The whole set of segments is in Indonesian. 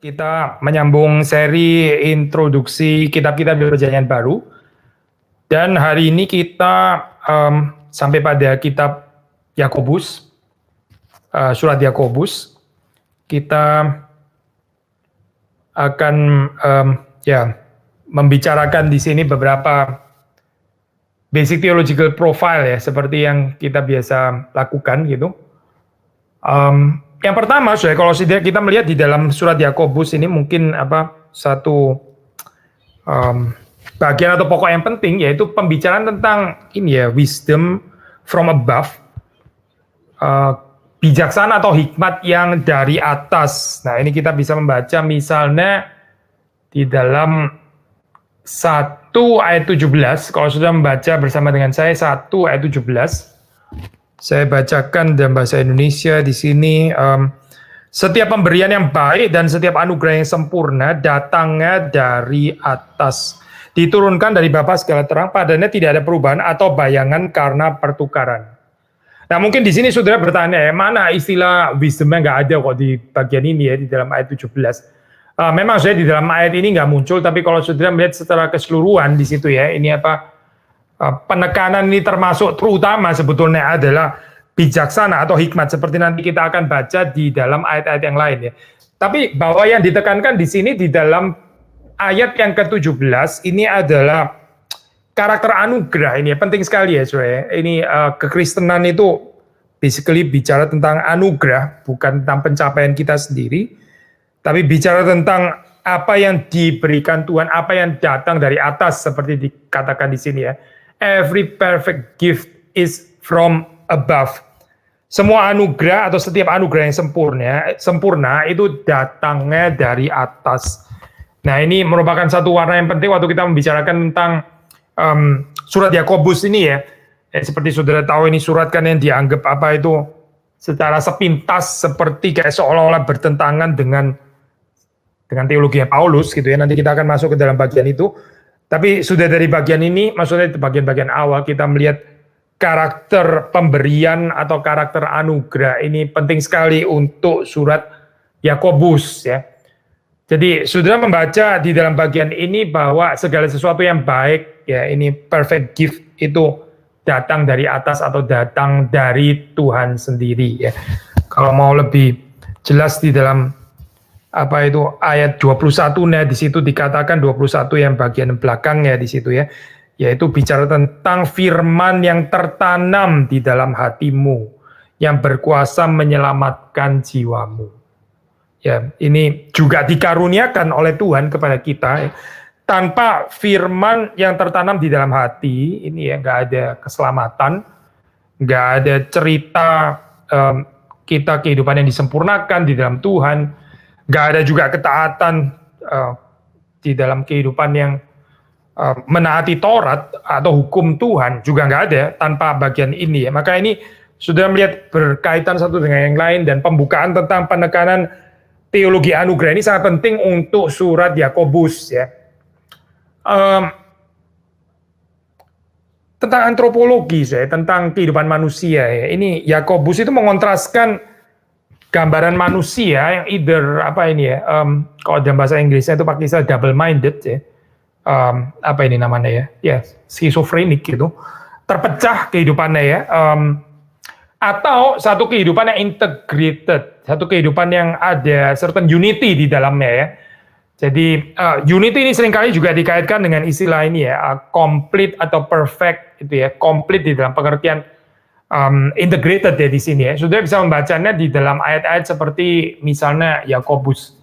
Kita menyambung seri introduksi kitab-kitab Perjanjian Baru, dan hari ini kita sampai pada kitab Yakobus, surat Yakobus. Kita akan membicarakan di sini beberapa basic theological profile ya, seperti yang kita biasa lakukan gitu. Yang pertama, kalau kita melihat di dalam surat Yakobus ini mungkin satu bagian atau pokok yang penting, yaitu pembicaraan tentang ini ya, wisdom from above, bijaksana atau hikmat yang dari atas. Nah, ini kita bisa membaca misalnya di dalam 1 ayat 17, kalau sudah membaca bersama dengan saya 1 ayat 17. Saya bacakan dalam bahasa Indonesia di sini. Setiap pemberian yang baik dan setiap anugerah yang sempurna datangnya dari atas, diturunkan dari Bapa segala terang, padanya tidak ada perubahan atau bayangan karena pertukaran. Nah, mungkin di sini saudara bertanya, mana istilah wisdomnya nggak ada kok di bagian ini ya, di dalam ayat 17. Memang saya di dalam ayat ini nggak muncul, tapi kalau saudara melihat secara keseluruhan di situ ya, ini penekanan ini termasuk terutama sebetulnya adalah bijaksana atau hikmat, seperti nanti kita akan baca di dalam ayat-ayat yang lain ya. Tapi bahwa yang ditekankan di sini di dalam ayat yang ke-17 ini adalah karakter anugerah. Ini penting sekali ya, saudara. Ini kekristenan itu basically bicara tentang anugerah, bukan tentang pencapaian kita sendiri, tapi bicara tentang apa yang diberikan Tuhan, apa yang datang dari atas, seperti dikatakan di sini ya. Every perfect gift is from above. Semua anugerah atau setiap anugerah yang sempurna itu datangnya dari atas. Nah, ini merupakan satu warna yang penting waktu kita membicarakan tentang surat Yakobus ini ya. Seperti saudara tahu, ini surat kan yang dianggap secara sepintas seperti kayak seolah-olah bertentangan dengan teologi Paulus gitu ya. Nanti kita akan masuk ke dalam bagian itu. Tapi sudah dari bagian ini, maksudnya bagian-bagian awal kita melihat karakter pemberian atau karakter anugerah ini penting sekali untuk surat Yakobus ya. Jadi saudara membaca di dalam bagian ini bahwa segala sesuatu yang baik ya, ini perfect gift itu datang dari atas atau datang dari Tuhan sendiri ya. Kalau mau lebih jelas di dalam ayat 21, nah di situ dikatakan 21 yang bagian belakangnya di situ ya, yaitu bicara tentang firman yang tertanam di dalam hatimu yang berkuasa menyelamatkan jiwamu. Ya, ini juga dikaruniakan oleh Tuhan kepada kita ya. Tanpa firman yang tertanam di dalam hati ini ya, nggak ada keselamatan, nggak ada cerita kita kehidupan yang disempurnakan di dalam Tuhan. Nggak ada juga ketaatan di dalam kehidupan yang menaati Taurat atau hukum Tuhan, juga nggak ada tanpa bagian ini ya. Maka ini sudah melihat berkaitan satu dengan yang lain, dan pembukaan tentang penekanan teologi anugerah ini sangat penting untuk surat Yakobus ya. Tentang antropologi ya, tentang kehidupan manusia ya. Ini Yakobus itu mengontraskan gambaran manusia yang either kalau dalam bahasa Inggrisnya itu pakai istilah double minded ya, ini namanya ya, schizophrenic gitu, terpecah kehidupannya ya, atau satu kehidupan yang integrated, satu kehidupan yang ada certain unity di dalamnya ya. Jadi unity ini seringkali juga dikaitkan dengan istilah ini ya, complete atau perfect itu ya, complete di dalam pengertian integrated ya di sini ya. Sudah bisa membacanya di dalam ayat-ayat seperti misalnya Yakobus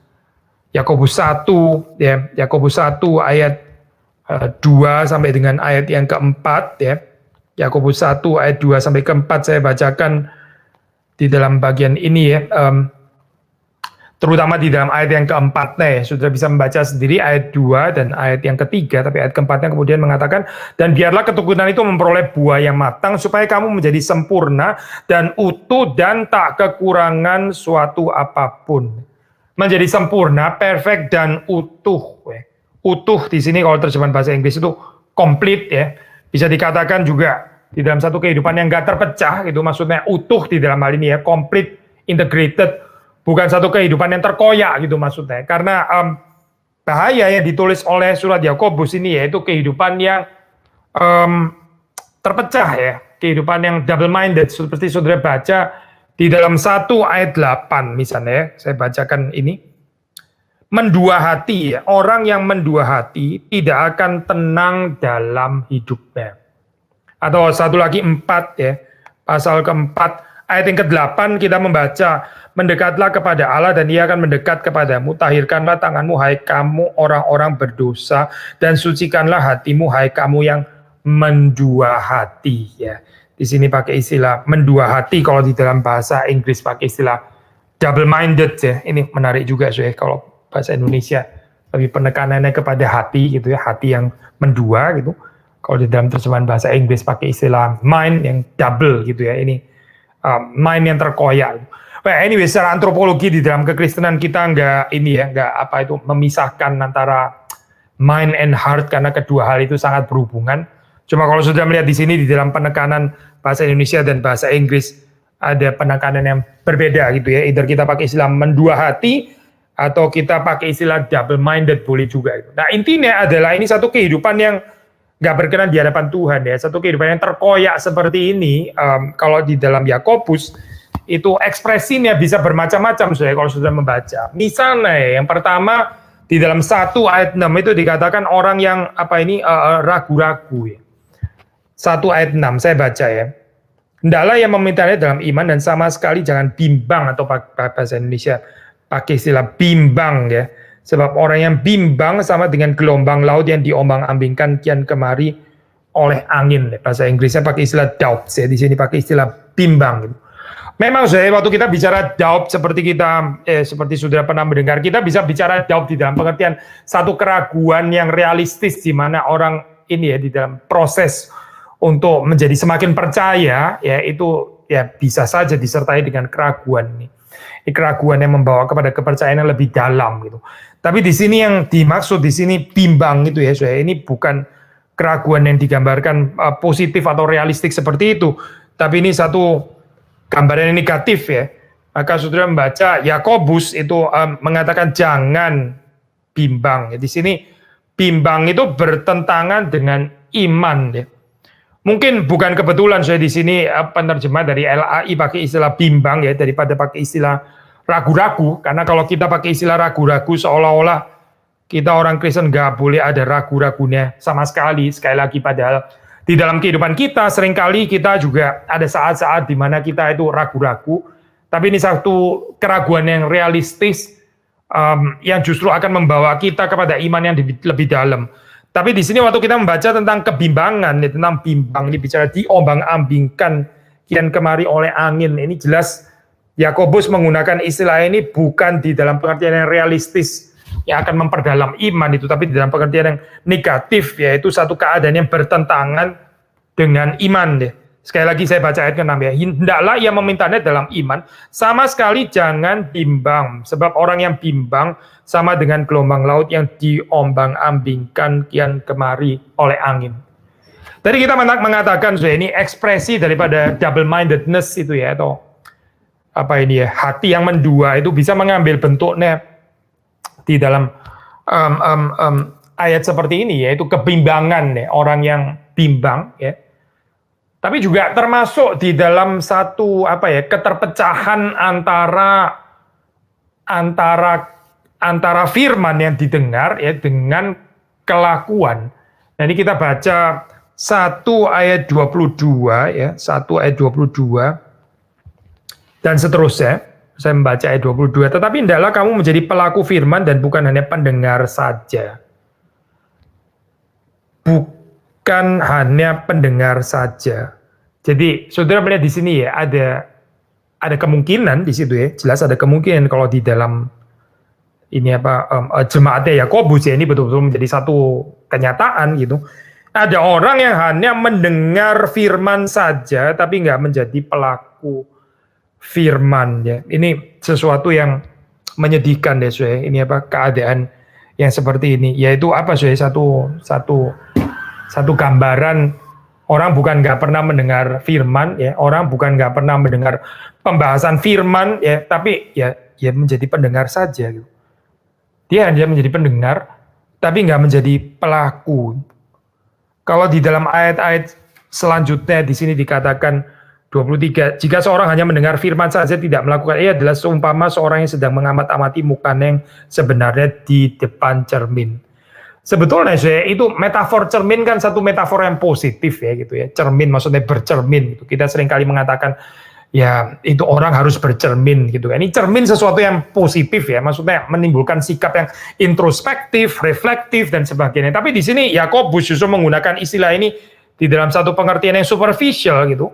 1 ya, Yakobus 1 ayat 2 sampai dengan ayat yang keempat ya. Yakobus 1 ayat 2 sampai keempat saya bacakan di dalam bagian ini ya. Terutama di dalam ayat yang keempat ya, sudah bisa membaca sendiri ayat 2 dan ayat yang ketiga, tapi ayat keempatnya kemudian mengatakan, dan biarlah ketekunan itu memperoleh buah yang matang, supaya kamu menjadi sempurna dan utuh dan tak kekurangan suatu apapun. Menjadi sempurna, perfect dan utuh. Utuh di sini kalau terjemahan bahasa Inggris itu complete ya, bisa dikatakan juga di dalam satu kehidupan yang gak terpecah gitu, maksudnya utuh di dalam hal ini ya, complete, integrated, bukan satu kehidupan yang terkoyak gitu maksudnya. Karena bahaya yang ditulis oleh surat Yakobus ini yaitu kehidupan yang terpecah ya, kehidupan yang double minded seperti saudara baca di dalam 1 ayat 8 misalnya ya, saya bacakan ini. Mendua hati ya, orang yang mendua hati tidak akan tenang dalam hidupnya. Atau satu lagi 4 ya, pasal keempat ayat yang ke-8 kita membaca, mendekatlah kepada Allah dan Ia akan mendekat kepadamu, tahirkanlah tanganmu hai kamu orang-orang berdosa dan sucikanlah hatimu hai kamu yang mendua hati ya. Di sini pakai istilah mendua hati, kalau di dalam bahasa Inggris pakai istilah double minded ya. Ini menarik juga sih kalau bahasa Indonesia lebih penekanannya kepada hati gitu ya, hati yang mendua gitu. Kalau di dalam terjemahan bahasa Inggris pakai istilah mind yang double gitu ya. Ini mind yang terkoyak. Well, anyway, secara antropologi di dalam kekristenan kita nggak memisahkan antara mind and heart karena kedua hal itu sangat berhubungan. Cuma kalau sudah melihat di sini di dalam penekanan bahasa Indonesia dan bahasa Inggris ada penekanan yang berbeda gitu ya. Either kita pakai istilah mendua hati atau kita pakai istilah double minded boleh juga. Nah intinya adalah ini satu kehidupan yang nggak berkenan di hadapan Tuhan ya, satu kehidupan yang terkoyak seperti ini. Kalau di dalam Yakobus itu ekspresinya bisa bermacam-macam saya kalau sudah membaca. Misalnya yang pertama di dalam 1 ayat 6 itu dikatakan orang yang ragu-ragu ya. 1 ayat 6 saya baca ya. Hendaklah yang memintanya dalam iman dan sama sekali jangan bimbang, atau bahasa Indonesia pakai istilah bimbang ya. Sebab orang yang bimbang sama dengan gelombang laut yang diombang-ambingkan kian kemari oleh angin. Bahasa Inggrisnya pakai istilah doubt. Saya di sini pakai istilah bimbang. Gitu. Memang saya waktu kita bicara doubt seperti seperti sudah pernah mendengar, kita bisa bicara doubt di dalam pengertian satu keraguan yang realistis di mana orang ini ya di dalam proses untuk menjadi semakin percaya ya itu ya bisa saja disertai dengan keraguan ini. Keraguan yang membawa kepada kepercayaan yang lebih dalam gitu. Tapi di sini yang dimaksud di sini bimbang gitu ya, saya ini bukan keraguan yang digambarkan positif atau realistik seperti itu, tapi ini satu gambaran yang negatif ya. Maka saudara membaca Yakobus itu mengatakan jangan bimbang. Di sini bimbang itu bertentangan dengan iman ya. Mungkin bukan kebetulan saya di sini penerjemah dari LAI pakai istilah bimbang ya daripada pakai istilah ragu-ragu, karena kalau kita pakai istilah ragu-ragu seolah-olah kita orang Kristen nggak boleh ada ragu-ragunya sama sekali. Sekali lagi padahal di dalam kehidupan kita seringkali kita juga ada saat-saat di mana kita itu ragu-ragu, tapi ini satu keraguan yang realistis yang justru akan membawa kita kepada iman yang lebih dalam. Tapi di sini waktu kita membaca tentang kebimbangan, tentang bimbang, ini bicara diombang-ambingkan kian kemari oleh angin. Ini jelas Yakobus menggunakan istilah ini bukan di dalam pengertian yang realistis yang akan memperdalam iman itu, tapi di dalam pengertian yang negatif, yaitu satu keadaan yang bertentangan dengan iman. Sekali lagi saya baca ayat ke-6 ya. Hendaklah ia memintanya dalam iman, sama sekali jangan bimbang. Sebab orang yang bimbang sama dengan gelombang laut yang diombang-ambingkan kian kemari oleh angin. Tadi kita mengatakan ini ekspresi daripada double-mindedness itu ya, atau hati yang mendua itu bisa mengambil bentuknya di dalam ayat seperti ini, yaitu kebimbangan ya, orang yang bimbang ya. Tapi juga termasuk di dalam satu keterpecahan antara firman yang didengar ya dengan kelakuan. Nah, ini kita baca 1 ayat 22 ya, 1 ayat 22 dan seterusnya. Saya membaca ayat 22, tetapi hendaklah kamu menjadi pelaku firman dan bukan hanya pendengar saja. Bukan hanya pendengar saja. Jadi saudara melihat di sini ya ada kemungkinan di situ ya, jelas ada kemungkinan kalau di dalam ini jemaatnya Yakobus ya, ini betul-betul menjadi satu kenyataan gitu. Ada orang yang hanya mendengar firman saja tapi nggak menjadi pelaku firman ya. Ini sesuatu yang menyedihkan deh saya. Ini keadaan yang seperti ini, yaitu satu gambaran orang bukan nggak pernah mendengar firman ya, orang bukan nggak pernah mendengar pembahasan firman ya, tapi ya ya menjadi pendengar saja gitu. Dia hanya menjadi pendengar, tapi nggak menjadi pelaku. Kalau di dalam ayat-ayat selanjutnya di sini dikatakan 23, jika seorang hanya mendengar firman saja tidak melakukan, ia adalah seumpama seorang yang sedang mengamat-amati mukanya yang sebenarnya di depan cermin. Sebetulnya itu metafor cermin kan satu metafor yang positif ya gitu ya. Cermin maksudnya bercermin gitu. Kita seringkali mengatakan ya itu orang harus bercermin gitu kan. Ini cermin sesuatu yang positif ya, maksudnya menimbulkan sikap yang introspektif, reflektif dan sebagainya. Tapi di sini Yakobus justru menggunakan istilah ini di dalam satu pengertian yang superficial gitu.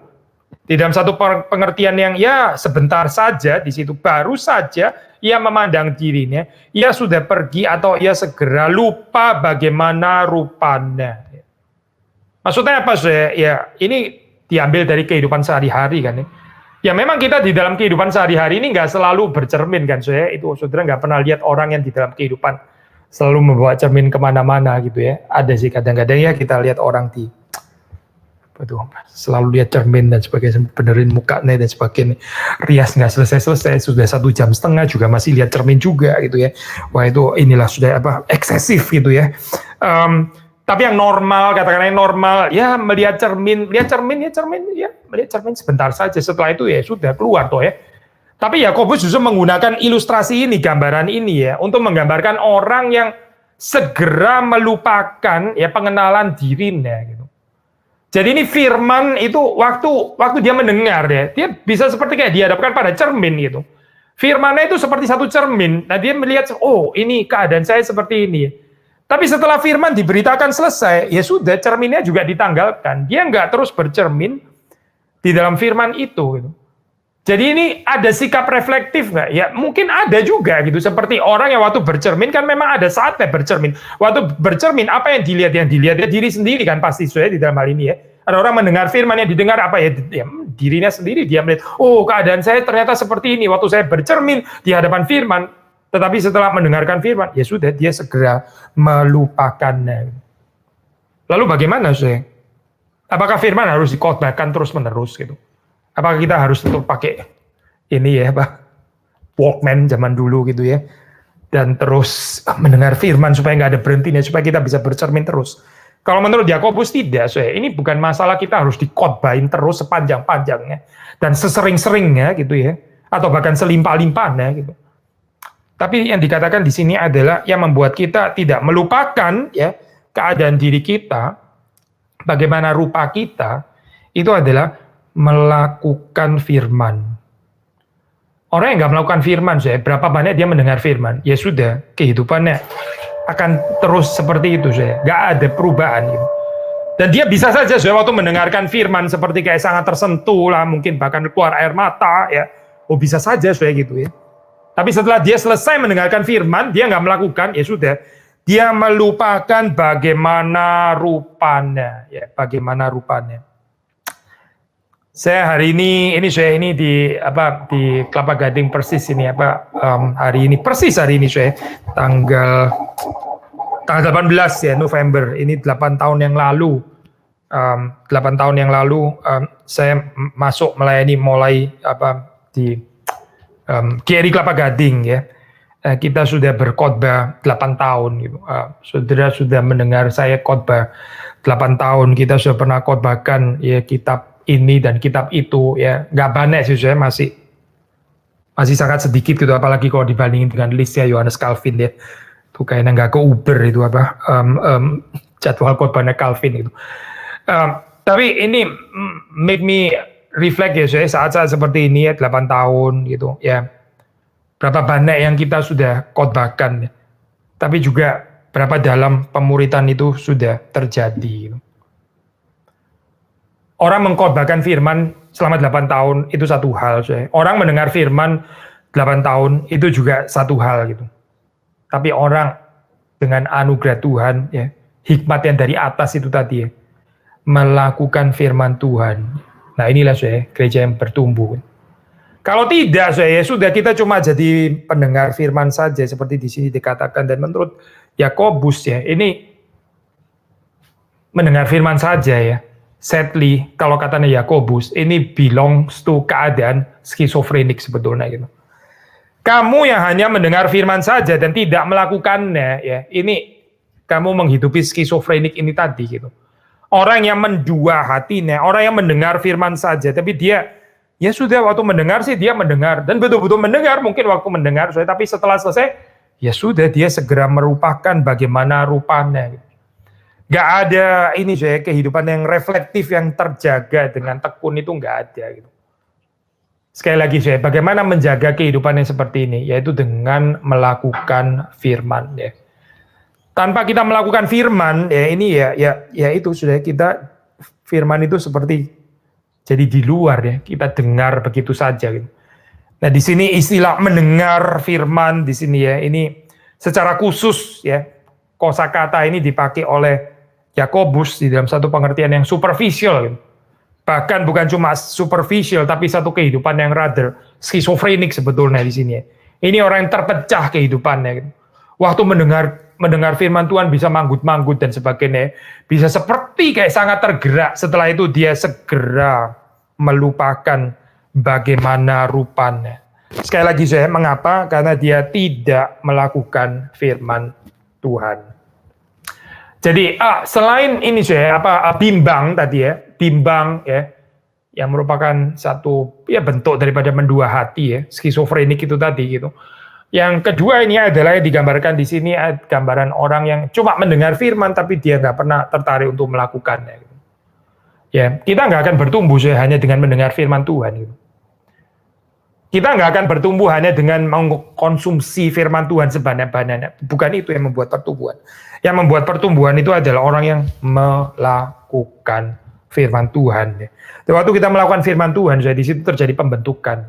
Di dalam satu pengertian yang ya sebentar saja, di situ baru saja ia memandang dirinya, ia sudah pergi atau ia segera lupa bagaimana rupanya. Maksudnya apa sih? Ya ini diambil dari kehidupan sehari-hari kan ya. Ya memang kita di dalam kehidupan sehari-hari ini nggak selalu bercermin kan saya. Itu saudara nggak pernah lihat orang yang di dalam kehidupan selalu membawa cermin kemana-mana gitu ya. Ada sih kadang-kadang ya kita lihat orang di selalu lihat cermin dan sebagainya, benerin mukanya dan sebagainya, rias nggak selesai-selesai, sudah 1,5 jam juga masih lihat cermin juga gitu ya. Wah itu inilah sudah eksesif gitu ya. Tapi yang normal, katakanlah yang normal, ya melihat cermin sebentar saja, setelah itu ya sudah keluar toh ya. Tapi Yakobus justru menggunakan ilustrasi ini, gambaran ini ya, untuk menggambarkan orang yang segera melupakan ya pengenalan dirinya gitu. Jadi ini firman itu waktu dia mendengar ya, dia bisa seperti kayak dihadapkan pada cermin gitu. Firmannya itu seperti satu cermin. Nah dia melihat, oh ini keadaan saya seperti ini. Tapi setelah firman diberitakan selesai, ya sudah cerminnya juga ditanggalkan. Dia nggak terus bercermin di dalam firman itu. Gitu. Jadi ini ada sikap reflektif nggak? Ya mungkin ada juga gitu. Seperti orang yang waktu bercermin kan memang ada saatnya bercermin. Waktu bercermin apa yang dilihat? Yang dilihat ya diri sendiri kan pasti saya di dalam hal ini ya. Ada orang mendengar firman yang didengar apa ya? Dirinya sendiri dia melihat. Oh keadaan saya ternyata seperti ini. Waktu saya bercermin di hadapan firman. Tetapi setelah mendengarkan firman ya sudah dia segera melupakannya. Lalu bagaimana saya? Apakah firman harus dikhotbahkan terus menerus gitu? Apakah kita harus tetap pakai ini ya Walkman zaman dulu gitu ya, dan terus mendengar firman supaya nggak ada berhentinya, supaya kita bisa bercermin terus? Kalau menurut Yakobus tidak, ini bukan masalah kita harus dikhotbahin terus sepanjang-panjangnya dan sesering-seringnya gitu ya, atau bahkan selimpah-limpahnya gitu. Tapi yang dikatakan di sini adalah yang membuat kita tidak melupakan ya keadaan diri kita, bagaimana rupa kita, itu adalah melakukan firman. Orang yang nggak melakukan firman, berapa banyak dia mendengar firman, ya sudah kehidupannya akan terus seperti itu, nggak ada perubahan. Gitu. Dan dia bisa saja waktu mendengarkan firman seperti kayak sangat tersentuh lah, mungkin bahkan keluar air mata, ya, bisa saja gitu ya. Tapi setelah dia selesai mendengarkan firman, dia nggak melakukan, ya sudah, dia melupakan bagaimana rupanya, ya, bagaimana rupanya. Saya hari ini di Kelapa Gading persis ini hari ini saya tanggal 18 ya November ini 8 tahun yang lalu. 8 tahun yang lalu saya masuk melayani mulai di GRI Kelapa Gading ya. Kita sudah berkhotbah 8 tahun gitu. Saudara sudah mendengar saya khotbah 8 tahun. Kita sudah pernah khotbahkan ya kitab ini dan kitab itu ya, nggak banyak sih saya masih sangat sedikit gitu, apalagi kalau dibandingin dengan listnya Yohanes Calvin ya, itu kayaknya nggak ke Uber itu jadwal khotbahnya Calvin itu. Tapi ini make me reflect ya saya saat-saat seperti ini ya 8 tahun gitu ya, berapa banyak yang kita sudah khotbahkan ya. Tapi juga berapa dalam pemuritan itu sudah terjadi gitu. Orang mengkhotbahkan firman selama 8 tahun itu satu hal. Orang mendengar firman 8 tahun itu juga satu hal gitu. Tapi orang dengan anugerah Tuhan, ya, hikmat yang dari atas itu tadi ya, melakukan firman Tuhan. Nah inilah gereja yang bertumbuh. Kalau tidak sudah kita cuma jadi pendengar firman saja seperti di sini dikatakan, dan menurut Yakobus ya ini mendengar firman saja ya. Sadly, kalau katanya Yakobus, ini belongs to keadaan skizofrenik sebetulnya gitu. Kamu yang hanya mendengar firman saja dan tidak melakukannya, ya, ini kamu menghidupi skizofrenik ini tadi gitu. Orang yang mendua hatinya, orang yang mendengar firman saja, tapi dia ya sudah waktu mendengar sih dia mendengar dan betul-betul mendengar mungkin waktu mendengar, tapi setelah selesai ya sudah dia segera merupakan bagaimana rupanya. Gitu. Gak ada ini saya kehidupan yang reflektif yang terjaga dengan tekun itu nggak ada gitu. Sekali lagi saya, bagaimana menjaga kehidupan yang seperti ini? Yaitu dengan melakukan firman ya. Tanpa kita melakukan firman ya ini ya itu sudah kita firman itu seperti jadi di luar ya, kita dengar begitu saja gitu. Nah, di sini istilah mendengar firman di sini ya, ini secara khusus ya, kosakata ini dipakai oleh Yakobus di dalam satu pengertian yang superficial gitu. Bahkan bukan cuma superficial, tapi satu kehidupan yang rather skizofrenik sebetulnya di sini. Ini orang yang terpecah kehidupannya. Gitu. Waktu mendengar firman Tuhan bisa manggut-manggut dan sebagainya. Bisa seperti kayak sangat tergerak. Setelah itu dia segera melupakan bagaimana rupanya. Sekali lagi saya, mengapa? Karena dia tidak melakukan firman Tuhan. Jadi selain ini saya bimbang tadi ya, bimbang ya, yang merupakan satu ya bentuk daripada mendua hati ya, skizofrenik itu tadi gitu. Yang kedua ini adalah yang digambarkan di sini gambaran orang yang cuma mendengar firman tapi dia nggak pernah tertarik untuk melakukannya. Gitu. Ya, kita nggak akan bertumbuh hanya dengan mendengar firman Tuhan. Gitu. Kita nggak akan bertumbuh hanya dengan mengkonsumsi firman Tuhan sebanyak-banyaknya. Bukan itu yang membuat pertumbuhan. Yang membuat pertumbuhan itu adalah orang yang melakukan firman Tuhan. Waktu kita melakukan firman Tuhan, di situ terjadi pembentukan.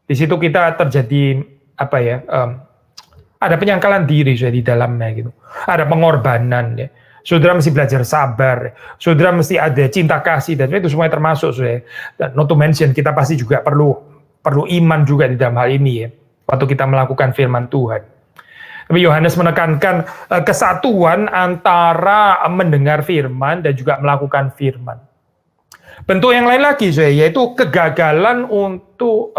Di situ kita terjadi ada penyangkalan diri di dalamnya gitu. Ada pengorbanan ya. Saudara mesti belajar sabar. Saudara mesti ada cinta kasih dan itu semuanya termasuk Dan not to mention kita pasti juga perlu iman juga di dalam hal ini ya. Waktu kita melakukan firman Tuhan. Tapi Yohanes menekankan kesatuan antara mendengar firman dan juga melakukan firman. Bentuk yang lain lagi yaitu kegagalan untuk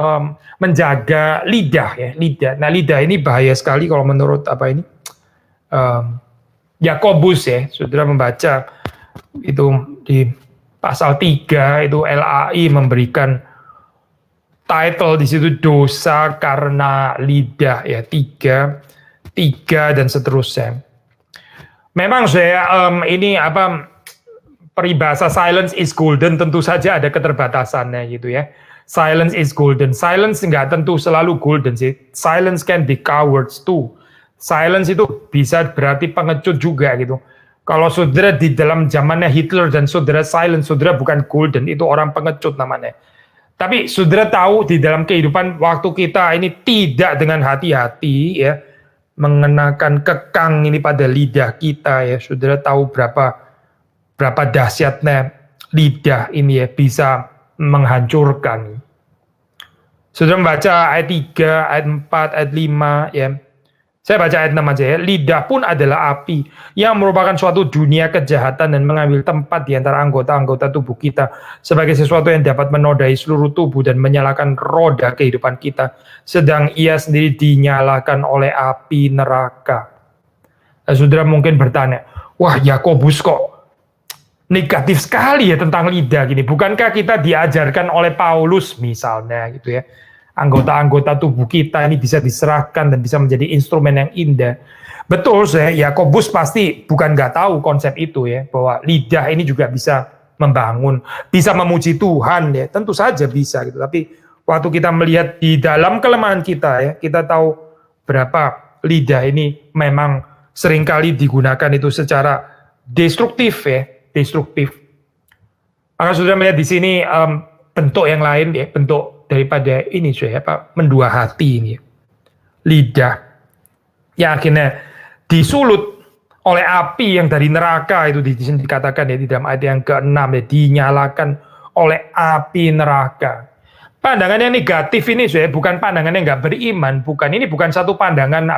menjaga lidah ya, lidah. Nah, lidah ini bahaya sekali kalau menurut Yakobus ya. Saudara membaca itu di pasal 3 itu LAI memberikan title di situ dosa karena lidah ya, tiga dan seterusnya. Memang ini peribahasa silence is golden tentu saja ada keterbatasannya gitu ya. Silence is golden. Silence nggak tentu selalu golden sih. Silence can be cowards too. Silence itu bisa berarti pengecut juga gitu. Kalau saudara di dalam zamannya Hitler dan saudara silence, saudara bukan golden, itu orang pengecut namanya. Tapi saudara tahu di dalam kehidupan waktu kita ini tidak dengan hati-hati ya, mengenakan kekang ini pada lidah kita ya. Saudara tahu berapa dahsyatnya lidah ini ya, bisa menghancurkan. Saudara membaca ayat 3, ayat 4, ayat 5 ya. Saya baca ayat 6 aja ya. Lidah pun adalah api yang merupakan suatu dunia kejahatan dan mengambil tempat di antara anggota-anggota tubuh kita sebagai sesuatu yang dapat menodai seluruh tubuh dan menyalakan roda kehidupan kita, sedang ia sendiri dinyalakan oleh api neraka. Nah, saudara mungkin bertanya, wah Yakobus kok negatif sekali ya tentang lidah gini. Bukankah kita diajarkan oleh Paulus misalnya gitu ya. Anggota-anggota tubuh kita ini bisa diserahkan dan bisa menjadi instrumen yang indah. Betul, Yakobus pasti bukan nggak tahu konsep itu ya, bahwa lidah ini juga bisa membangun, bisa memuji Tuhan ya, tentu saja bisa gitu. Tapi waktu kita melihat di dalam kelemahan kita ya, kita tahu berapa lidah ini memang seringkali digunakan itu secara destruktif ya, destruktif. Maka sudah melihat di sini bentuk yang lain ya, bentuk daripada ini mendua hati ini, lidah yang akhirnya disulut oleh api yang dari neraka itu dikatakan ya di dalam ayat yang ke-6 ya, dinyalakan oleh api neraka. Pandangan yang negatif ini bukan pandangan yang nggak beriman, ini bukan satu pandangan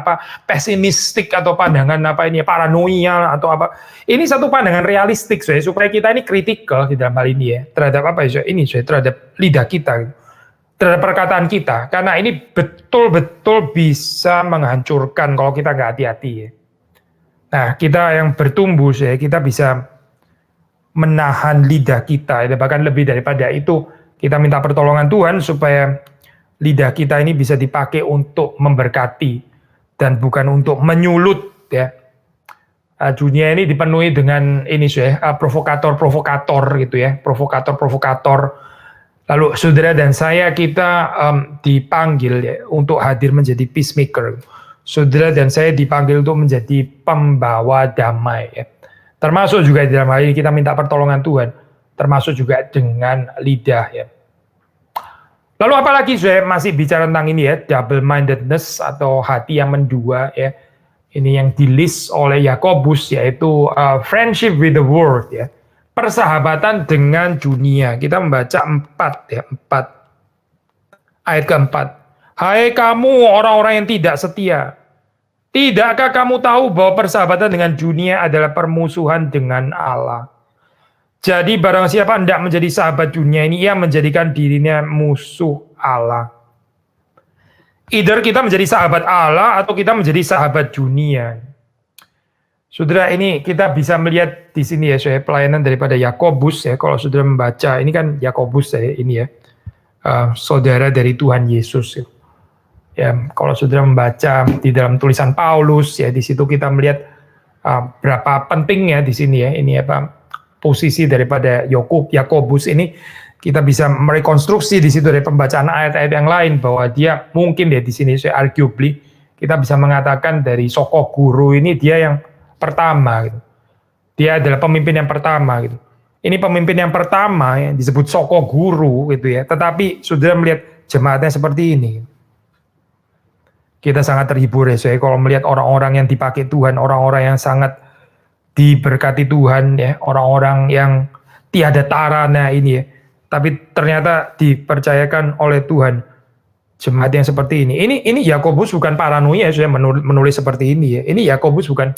pesimistik atau pandangan paranoia atau apa. Ini satu pandangan realistik supaya kita ini kritikal di dalam hal ini ya terhadap terhadap lidah kita. terhadap perkataan kita, karena ini betul-betul bisa menghancurkan kalau kita nggak hati-hati ya. Nah, kita yang bertumbuh ya, kita bisa menahan lidah kita, ya, bahkan lebih daripada itu, kita minta pertolongan Tuhan supaya lidah kita ini bisa dipakai untuk memberkati dan bukan untuk menyulut ya. Dunia ini dipenuhi dengan ini ya, provokator-provokator gitu ya, provokator-provokator. Lalu saudara dan saya kita dipanggil ya, untuk hadir menjadi peacemaker. Saudara dan saya dipanggil untuk menjadi pembawa damai ya. Termasuk juga di dalam hal ini kita minta pertolongan Tuhan, termasuk juga dengan lidah ya. Lalu apalagi saya masih bicara tentang ini ya, double mindedness atau hati yang mendua ya. Ini yang di-list oleh Yakobus yaitu friendship with the world ya. Persahabatan dengan dunia. Kita membaca 4 ya, 4. Ayat keempat. Hai kamu orang-orang yang tidak setia. Tidakkah kamu tahu bahwa persahabatan dengan dunia adalah permusuhan dengan Allah? Jadi barang siapa hendak menjadi sahabat dunia ini, ia menjadikan dirinya musuh Allah. Either kita menjadi sahabat Allah atau kita menjadi sahabat dunia. Saudara, ini kita bisa melihat di sini ya, saya pelayanan daripada Yakobus ya. Kalau saudara membaca, ini kan Yakobus ya, ini ya, saudara dari Tuhan Yesus ya. Ya, kalau saudara membaca di dalam tulisan Paulus ya, di situ kita melihat berapa pentingnya di sini ya, ini apa posisi daripada Yakobus ini, kita bisa merekonstruksi di situ dari pembacaan ayat-ayat yang lain bahwa dia mungkin ya di sini saya arguably kita bisa mengatakan dari soko guru ini dia yang pertama gitu. Dia adalah pemimpin yang pertama gitu. Ini pemimpin yang pertama yang disebut soko guru gitu ya. Tetapi saudara melihat jemaatnya seperti ini. Kita sangat terhibur ya saya kalau melihat orang-orang yang dipakai Tuhan, orang-orang yang sangat diberkati Tuhan ya, orang-orang yang tiada taranya ini ya. Tapi ternyata dipercayakan oleh Tuhan jemaat yang seperti ini. Ini Yakobus bukan paranoia saya menulis seperti ini ya. Ini Yakobus bukan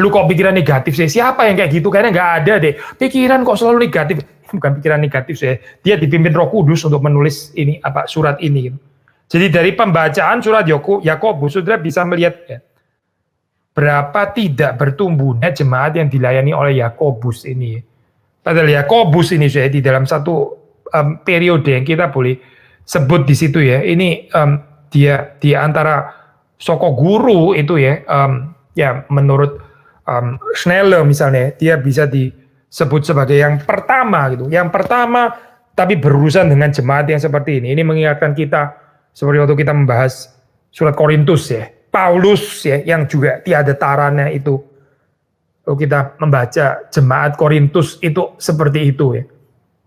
lu kok pikiran negatif sih. Siapa yang kayak gitu? Kayaknya nggak ada deh. Pikiran kok selalu negatif. Bukan pikiran negatif saya. Dia dipimpin Roh Kudus untuk menulis ini surat ini. Jadi dari pembacaan surat Yakobus saudara bisa melihat ya, berapa tidak bertumbuhnya jemaat yang dilayani oleh Yakobus ini. Padahal Yakobus ini saya di dalam satu periode yang kita boleh sebut di situ ya. Ini dia di antara soko guru itu ya, ya menurut Schneller misalnya, dia bisa disebut sebagai yang pertama gitu. Yang pertama tapi berurusan dengan jemaat yang seperti ini. Ini mengingatkan kita seperti waktu kita membahas surat Korintus ya. Paulus ya yang juga tiada taranya itu. Kalau kita membaca jemaat Korintus itu seperti itu ya.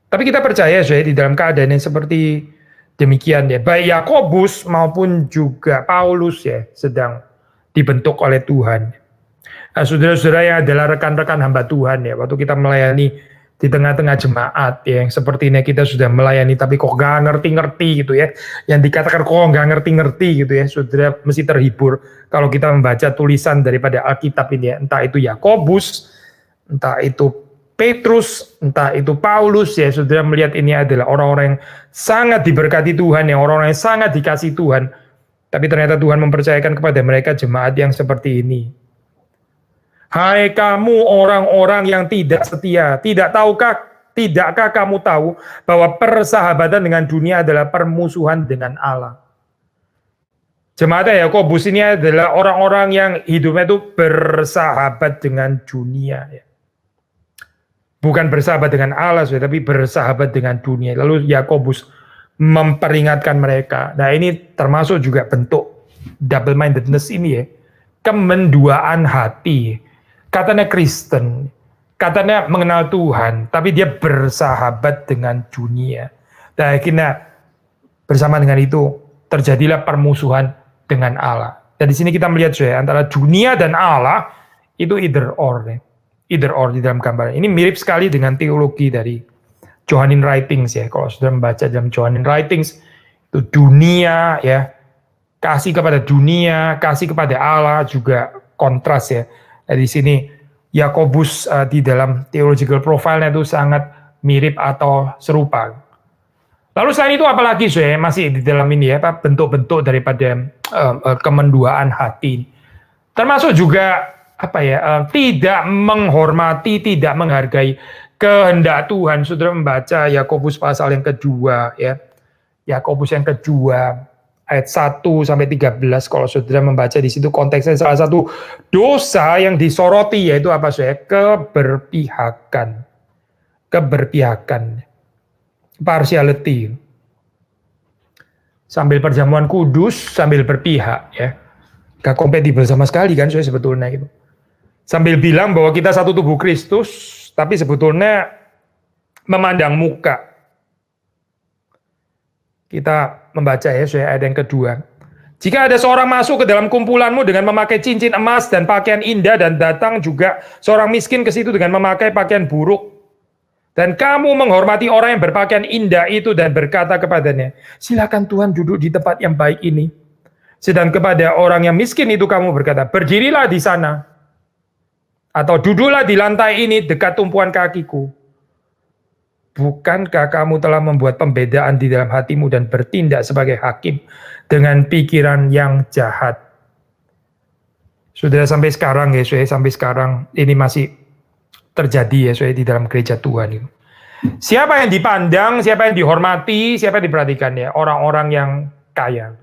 Tapi kita percaya saya di dalam keadaan yang seperti demikian ya. Baik Yakobus maupun juga Paulus ya sedang dibentuk oleh Tuhan. Nah, saudara-saudara yang adalah rekan-rekan hamba Tuhan ya. Waktu kita melayani di tengah-tengah jemaat ya, yang seperti ini kita sudah melayani tapi kok gak ngerti-ngerti gitu ya. Yang dikatakan kok gak ngerti-ngerti gitu ya. Saudara mesti terhibur kalau kita membaca tulisan daripada Alkitab ini ya. Entah itu Yakobus, entah itu Petrus, entah itu Paulus ya, saudara melihat ini adalah orang-orang yang sangat diberkati Tuhan, yang orang-orang yang sangat dikasih Tuhan. Tapi ternyata Tuhan mempercayakan kepada mereka jemaat yang seperti ini. Hai kamu orang-orang yang tidak setia, tidakkah kamu tahu bahwa persahabatan dengan dunia adalah permusuhan dengan Allah? Jemaat Yakobus ini adalah orang-orang yang hidupnya itu bersahabat dengan dunia ya. Bukan bersahabat dengan Allah, tapi bersahabat dengan dunia. Lalu Yakobus memperingatkan mereka. Nah ini termasuk juga bentuk double mindedness ini ya. Kemenduaan hati. Katanya Kristen, katanya mengenal Tuhan, tapi dia bersahabat dengan dunia. Dan akhirnya bersama dengan itu terjadilah permusuhan dengan Allah. Dan di sini kita melihat saya antara dunia dan Allah itu either or ya. Either or di dalam gambar. Ini mirip sekali dengan teologi dari Johannine Writings ya. Kalau sudah membaca dalam Johannine Writings, itu dunia ya, kasih kepada dunia, kasih kepada Allah juga kontras ya. Nah, di sini Yakobus di dalam theological profile-nya itu sangat mirip atau serupa. Lalu selain itu apalagi saya masih di dalam ini ya, bentuk-bentuk daripada kemenduaan hati. Termasuk juga apa ya, tidak menghormati, tidak menghargai kehendak Tuhan. Saudara membaca Yakobus pasal yang kedua ya. Yakobus yang kedua ayat 1 sampai 13, kalau saudara membaca di situ konteksnya salah satu dosa yang disoroti yaitu apa saya? Keberpihakan. Keberpihakan. Partiality. Sambil perjamuan kudus, sambil berpihak ya. Gak kompatibel sama sekali kan saya sebetulnya gitu. Sambil bilang bahwa kita satu tubuh Kristus, tapi sebetulnya memandang muka. Kita membaca ya saya ayat yang kedua. Jika ada seorang masuk ke dalam kumpulanmu dengan memakai cincin emas dan pakaian indah dan datang juga seorang miskin ke situ dengan memakai pakaian buruk, dan kamu menghormati orang yang berpakaian indah itu dan berkata kepadanya, silakan Tuhan duduk di tempat yang baik ini. Sedang kepada orang yang miskin itu kamu berkata, berdirilah di sana. Atau duduklah di lantai ini dekat tumpuan kakiku. Bukankah kamu telah membuat pembedaan di dalam hatimu dan bertindak sebagai hakim dengan pikiran yang jahat? Sudah sampai sekarang ya, sampai sekarang ini masih terjadi ya di dalam gereja Tuhan itu. Siapa yang dipandang, siapa yang dihormati, siapa yang diperhatikan ya? Orang-orang yang kaya.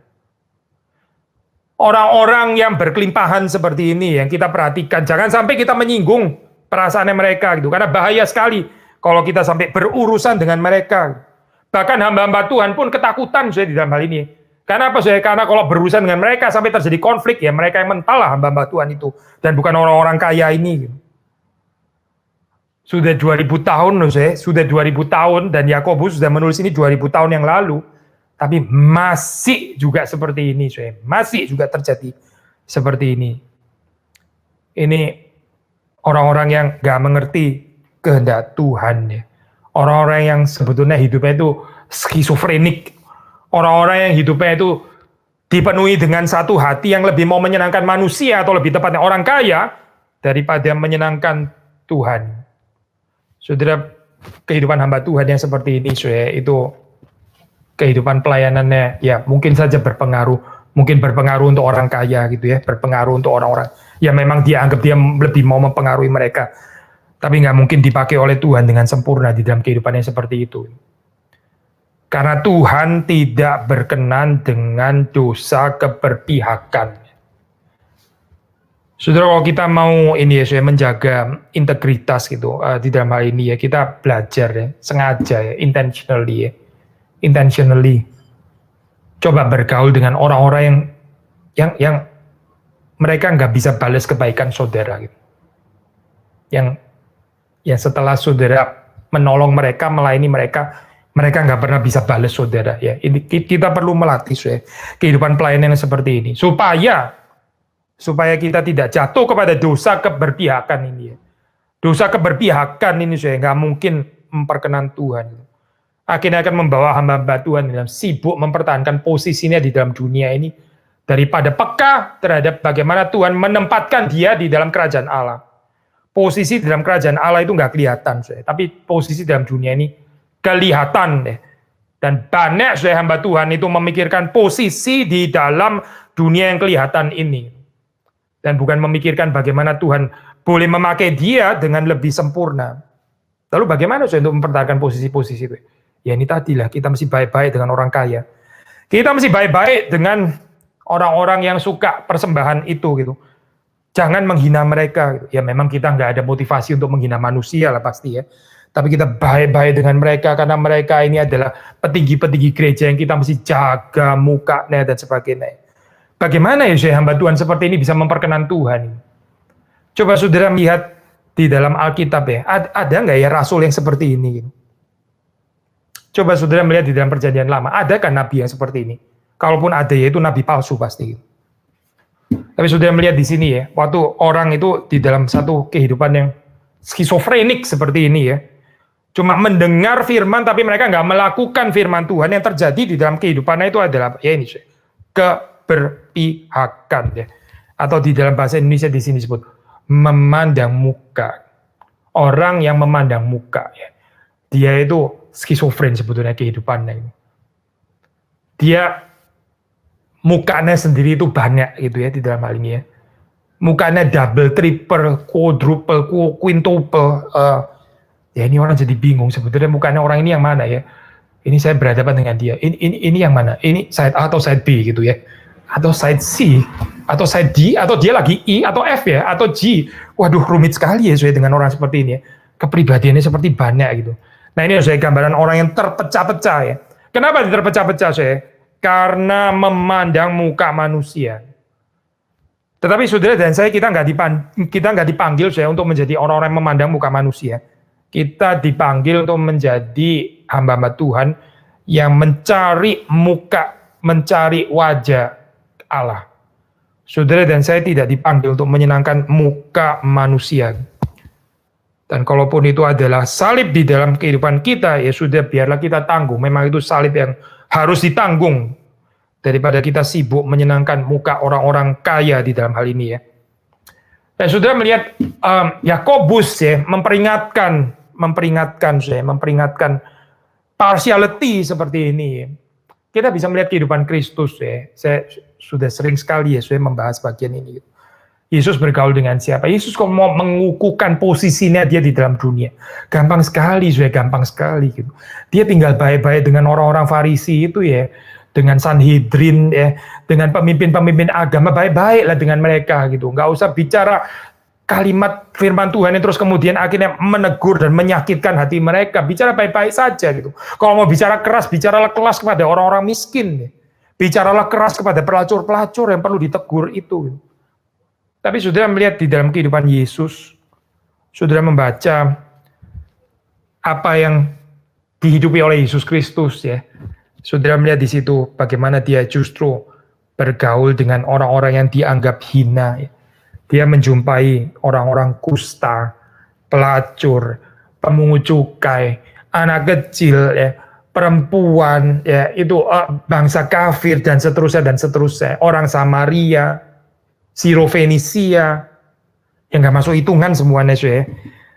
Orang-orang yang berkelimpahan seperti ini yang kita perhatikan. Jangan sampai kita menyinggung perasaannya mereka gitu. Karena bahaya sekali kalau kita sampai berurusan dengan mereka. Bahkan hamba-hamba Tuhan pun ketakutan di dalam hal ini. Karena apa Karena kalau berurusan dengan mereka sampai terjadi konflik ya mereka yang mental lah hamba-hamba Tuhan itu. Dan bukan orang-orang kaya ini gitu. Sudah 2000 tahun loh sudah 2000 tahun dan Yakobus sudah menulis ini 2000 tahun yang lalu. Tapi masih juga seperti ini masih juga terjadi seperti ini. Ini orang-orang yang gak mengerti kehendak Tuhan ya. Orang-orang yang sebetulnya hidupnya itu skizofrenik. Orang-orang yang hidupnya itu dipenuhi dengan satu hati yang lebih mau menyenangkan manusia atau lebih tepatnya orang kaya daripada menyenangkan Tuhan. Saudara, kehidupan hamba Tuhan yang seperti ini, itu kehidupan pelayanannya ya mungkin saja berpengaruh, mungkin berpengaruh untuk orang kaya gitu ya, berpengaruh untuk orang-orang yang memang dia anggap dia lebih mau mempengaruhi mereka, tapi nggak mungkin dipakai oleh Tuhan dengan sempurna di dalam kehidupannya seperti itu. Karena Tuhan tidak berkenan dengan dosa keberpihakan. Saudara, kalau kita mau ini ya, menjaga integritas gitu di dalam hal ini ya, kita belajar ya, sengaja ya, intentionally, coba bergaul dengan orang-orang yang mereka nggak bisa balas kebaikan saudara gitu. Yang setelah saudara menolong mereka, melayani mereka nggak pernah bisa balas saudara ya. Ini kita perlu melatih kehidupan pelayanan yang seperti ini supaya kita tidak jatuh kepada dosa keberpihakan ini ya. Dosa keberpihakan ini nggak mungkin memperkenan Tuhan. Akhirnya akan membawa hamba-hamba Tuhan dalam sibuk mempertahankan posisinya di dalam dunia ini daripada peka terhadap bagaimana Tuhan menempatkan dia di dalam kerajaan Allah. Posisi di dalam kerajaan Allah itu nggak kelihatan, tapi posisi dalam dunia ini kelihatan deh. Dan banyak hamba Tuhan itu memikirkan posisi di dalam dunia yang kelihatan ini. Dan bukan memikirkan bagaimana Tuhan boleh memakai dia dengan lebih sempurna. Lalu bagaimana untuk mempertahankan posisi-posisi itu? Ya ini tadilah, kita mesti baik-baik dengan orang kaya. Kita mesti baik-baik dengan orang-orang yang suka persembahan itu gitu. Jangan menghina mereka gitu. Ya memang kita nggak ada motivasi untuk menghina manusia lah pasti ya. Tapi kita baik-baik dengan mereka karena mereka ini adalah petinggi-petinggi gereja yang kita mesti jaga mukanya dan sebagainya. Bagaimana ya hamba Tuhan seperti ini bisa memperkenan Tuhan? Coba saudara melihat di dalam Alkitab ya, ada nggak ya rasul yang seperti ini? Coba saudara melihat di dalam perjanjian lama, adakah nabi yang seperti ini? Kalaupun ada ya itu nabi palsu pasti. Tapi saudara melihat di sini ya, waktu orang itu di dalam satu kehidupan yang skizofrenik seperti ini ya, cuma mendengar firman tapi mereka nggak melakukan firman Tuhan, yang terjadi di dalam kehidupannya itu adalah ya ini keberpihakan ya, atau di dalam bahasa Indonesia di sini disebut memandang muka. Orang yang memandang muka ya, dia itu skizofren sebetulnya kehidupannya. dia mukanya sendiri itu banyak gitu ya di dalam hal ini ya. Mukanya double, triple, quadruple, quintuple. Ya ini orang jadi bingung sebetulnya mukanya orang ini yang mana ya. Ini saya berhadapan dengan dia. Ini yang mana? Ini side A atau side B gitu ya. Atau side C, atau side D, atau dia lagi E atau F ya, atau G. Waduh rumit sekali ya saya dengan orang seperti ini ya. Kepribadiannya seperti banyak gitu. Nah ini saya gambaran orang yang terpecah-pecah ya. Kenapa terpecah-pecah saya? Karena memandang muka manusia. Tetapi saudara dan saya kita nggak dipanggil saya untuk menjadi orang-orang yang memandang muka manusia. Kita dipanggil untuk menjadi hamba-hamba Tuhan yang mencari muka, mencari wajah Allah. Saudara dan saya tidak dipanggil untuk menyenangkan muka manusia. Dan kalaupun itu adalah salib di dalam kehidupan kita, ya sudah biarlah kita tanggung. Memang itu salib yang harus ditanggung. Daripada kita sibuk menyenangkan muka orang-orang kaya di dalam hal ini ya. Dan saudara melihat Yakobus ya memperingatkan partiality seperti ini. Ya. Kita bisa melihat kehidupan Kristus ya. Saya sudah sering sekali ya saya membahas bagian ini. Yesus bergaul dengan siapa? Yesus kok mau mengukuhkan posisinya dia di dalam dunia. Gampang sekali gitu. Dia tinggal baik-baik dengan orang-orang Farisi itu ya. Dengan Sanhedrin ya, dengan pemimpin-pemimpin agama baik-baiklah dengan mereka gitu. Nggak usah bicara kalimat firman Tuhan yang terus kemudian akhirnya menegur dan menyakitkan hati mereka. Bicara baik-baik saja gitu. Kalau mau bicara keras, bicaralah keras kepada orang-orang miskin. Ya. Bicaralah keras kepada pelacur-pelacur yang perlu ditegur itu. Gitu. Tapi saudara melihat di dalam kehidupan Yesus, saudara membaca apa yang dihidupi oleh Yesus Kristus ya. Saudara melihat di situ bagaimana dia justru bergaul dengan orang-orang yang dianggap hina. Dia menjumpai orang-orang kusta, pelacur, pemungut cukai, anak kecil, ya, perempuan, ya, itu bangsa kafir dan seterusnya. Orang Samaria, Sirofenisia, yang nggak masuk hitungan semuanya ya.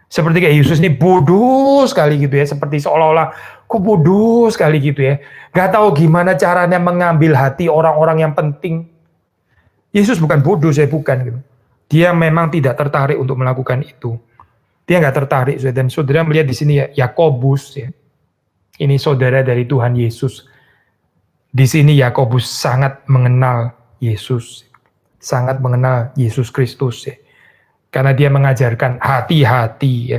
Seperti kayak Yesus ini bodoh sekali gitu ya, seperti seolah-olah kok bodoh sekali gitu ya. Gak tahu gimana caranya mengambil hati orang-orang yang penting. Yesus bukan bodoh, saya bukan gitu. Dia memang tidak tertarik untuk melakukan itu. Dia nggak tertarik. Dan saudara melihat di sini ya, Yakobus ya. Ini saudara dari Tuhan Yesus. Di sini Yakobus sangat mengenal Yesus. Sangat mengenal Yesus Kristus ya. Karena dia mengajarkan hati-hati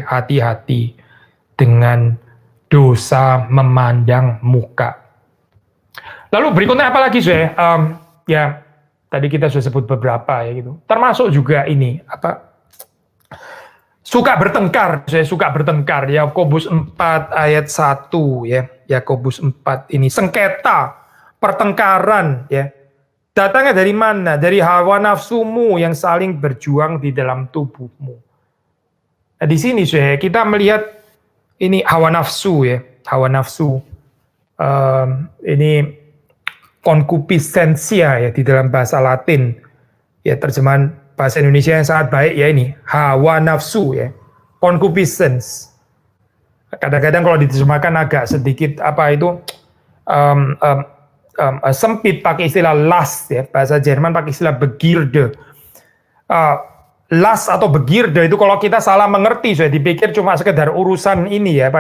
dengan dosa memandang muka. Lalu berikutnya apa lagi saya? Ya tadi kita sudah sebut beberapa ya gitu. Termasuk juga ini suka bertengkar. Saya suka bertengkar. Yakobus 4 ayat 1 ya. Yakobus 4 ini sengketa, pertengkaran ya. Datangnya dari mana? Dari hawa nafsumu yang saling berjuang di dalam tubuhmu. Nah, di sini kita melihat ini hawa nafsu ya, hawa nafsu. Ini concupiscencia ya di dalam bahasa Latin. Ya terjemahan bahasa Indonesia yang sangat baik ya ini hawa nafsu ya, concupiscence. Kadang-kadang kalau diterjemahkan agak sedikit sempit pakai istilah Lust ya, bahasa Jerman pakai istilah Begierde. Lust atau Begierde itu kalau kita salah mengerti, saya dipikir cuma sekedar urusan ini ya,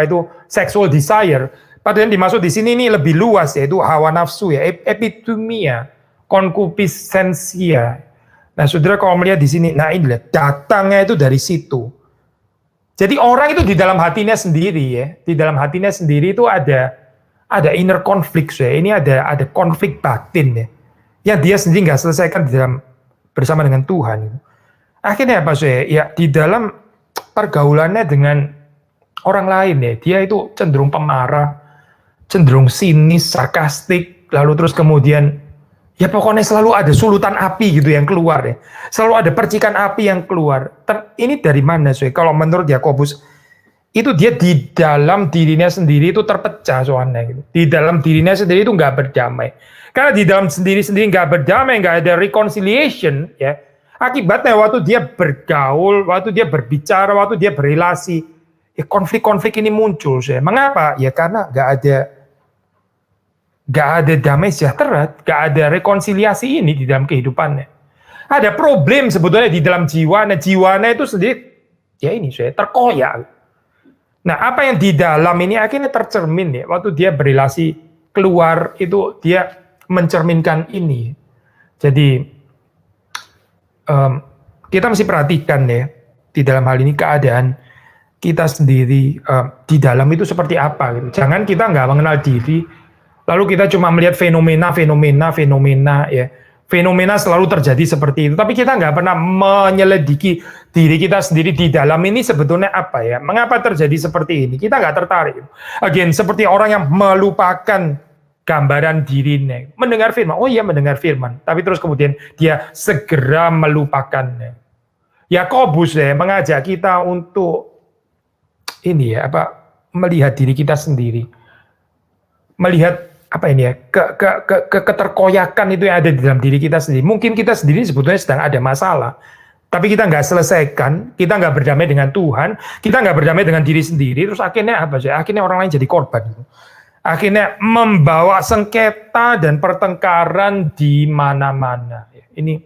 sexual desire. Padahal yang dimaksud di sini ini lebih luas yaitu hawa nafsu ya, epitumia, concupiscencia. Nah, saudara kalau melihat di sini, nah ini datangnya itu dari situ. Jadi orang itu di dalam hatinya sendiri ya, di dalam hatinya sendiri itu ada inner conflict ya. Ini ada konflik batin ya. Yang dia sendiri nggak selesaikan bersama dengan Tuhan. Akhirnya apa ya di dalam pergaulannya dengan orang lain ya, dia itu cenderung pemarah, cenderung sinis, sarkastik, lalu terus kemudian ya pokoknya selalu ada sulutan api gitu yang keluar ya. Selalu ada percikan api yang keluar. Ini dari mana kalau menurut Yakobus itu dia di dalam dirinya sendiri itu terpecah soalnya gitu. Di dalam dirinya sendiri itu nggak berdamai. Karena di dalam sendiri nggak berdamai, nggak ada reconciliation ya. Akibatnya waktu dia bergaul, waktu dia berbicara, waktu dia berrelasi, ya konflik-konflik ini muncul. Mengapa? Ya karena nggak Gak ada damai sejahtera, gak ada rekonsiliasi ini di dalam kehidupannya. Ada problem sebetulnya di dalam jiwanya itu sendiri, ya ini saya terkoyak. Nah, apa yang di dalam ini akhirnya tercermin ya, waktu dia berelasi keluar itu dia mencerminkan ini. Jadi kita mesti perhatikan ya, di dalam hal ini keadaan kita sendiri di dalam itu seperti apa. Gitu. Jangan kita nggak mengenal diri, lalu kita cuma melihat fenomena ya. Fenomena selalu terjadi seperti itu, tapi kita nggak pernah menyelidiki diri kita sendiri di dalam ini sebetulnya apa ya, mengapa terjadi seperti ini, kita nggak tertarik. Again, seperti orang yang melupakan gambaran dirinya, mendengar firman, oh iya mendengar firman, tapi terus kemudian dia segera melupakannya. Yakobus ya mengajak kita untuk ini ya, melihat diri kita sendiri, melihat apa ini ya, keterkoyakan itu yang ada di dalam diri kita sendiri. Mungkin kita sendiri sebetulnya sedang ada masalah, tapi kita nggak selesaikan, kita nggak berdamai dengan Tuhan, kita nggak berdamai dengan diri sendiri, terus akhirnya apa sih? Akhirnya orang lain jadi korban. Akhirnya membawa sengketa dan pertengkaran di mana-mana. Ini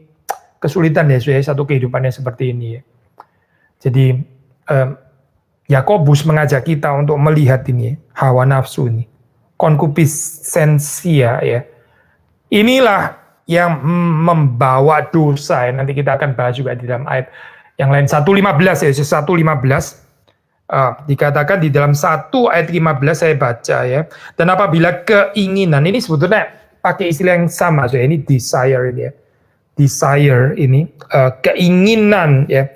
kesulitan ya, satu kehidupannya seperti ini ya. Jadi Yakobus mengajak kita untuk melihat ini, hawa nafsu ini. Konkupiscensia ya. Inilah yang membawa dosa ya. Nanti kita akan bahas juga di dalam ayat yang lain 1:15 ya, 1:15 dikatakan di dalam 1 ayat 15 saya baca ya. Dan apabila keinginan ini sebetulnya pakai istilah yang sama ya, ini desire ini ya. Desire ini keinginan ya.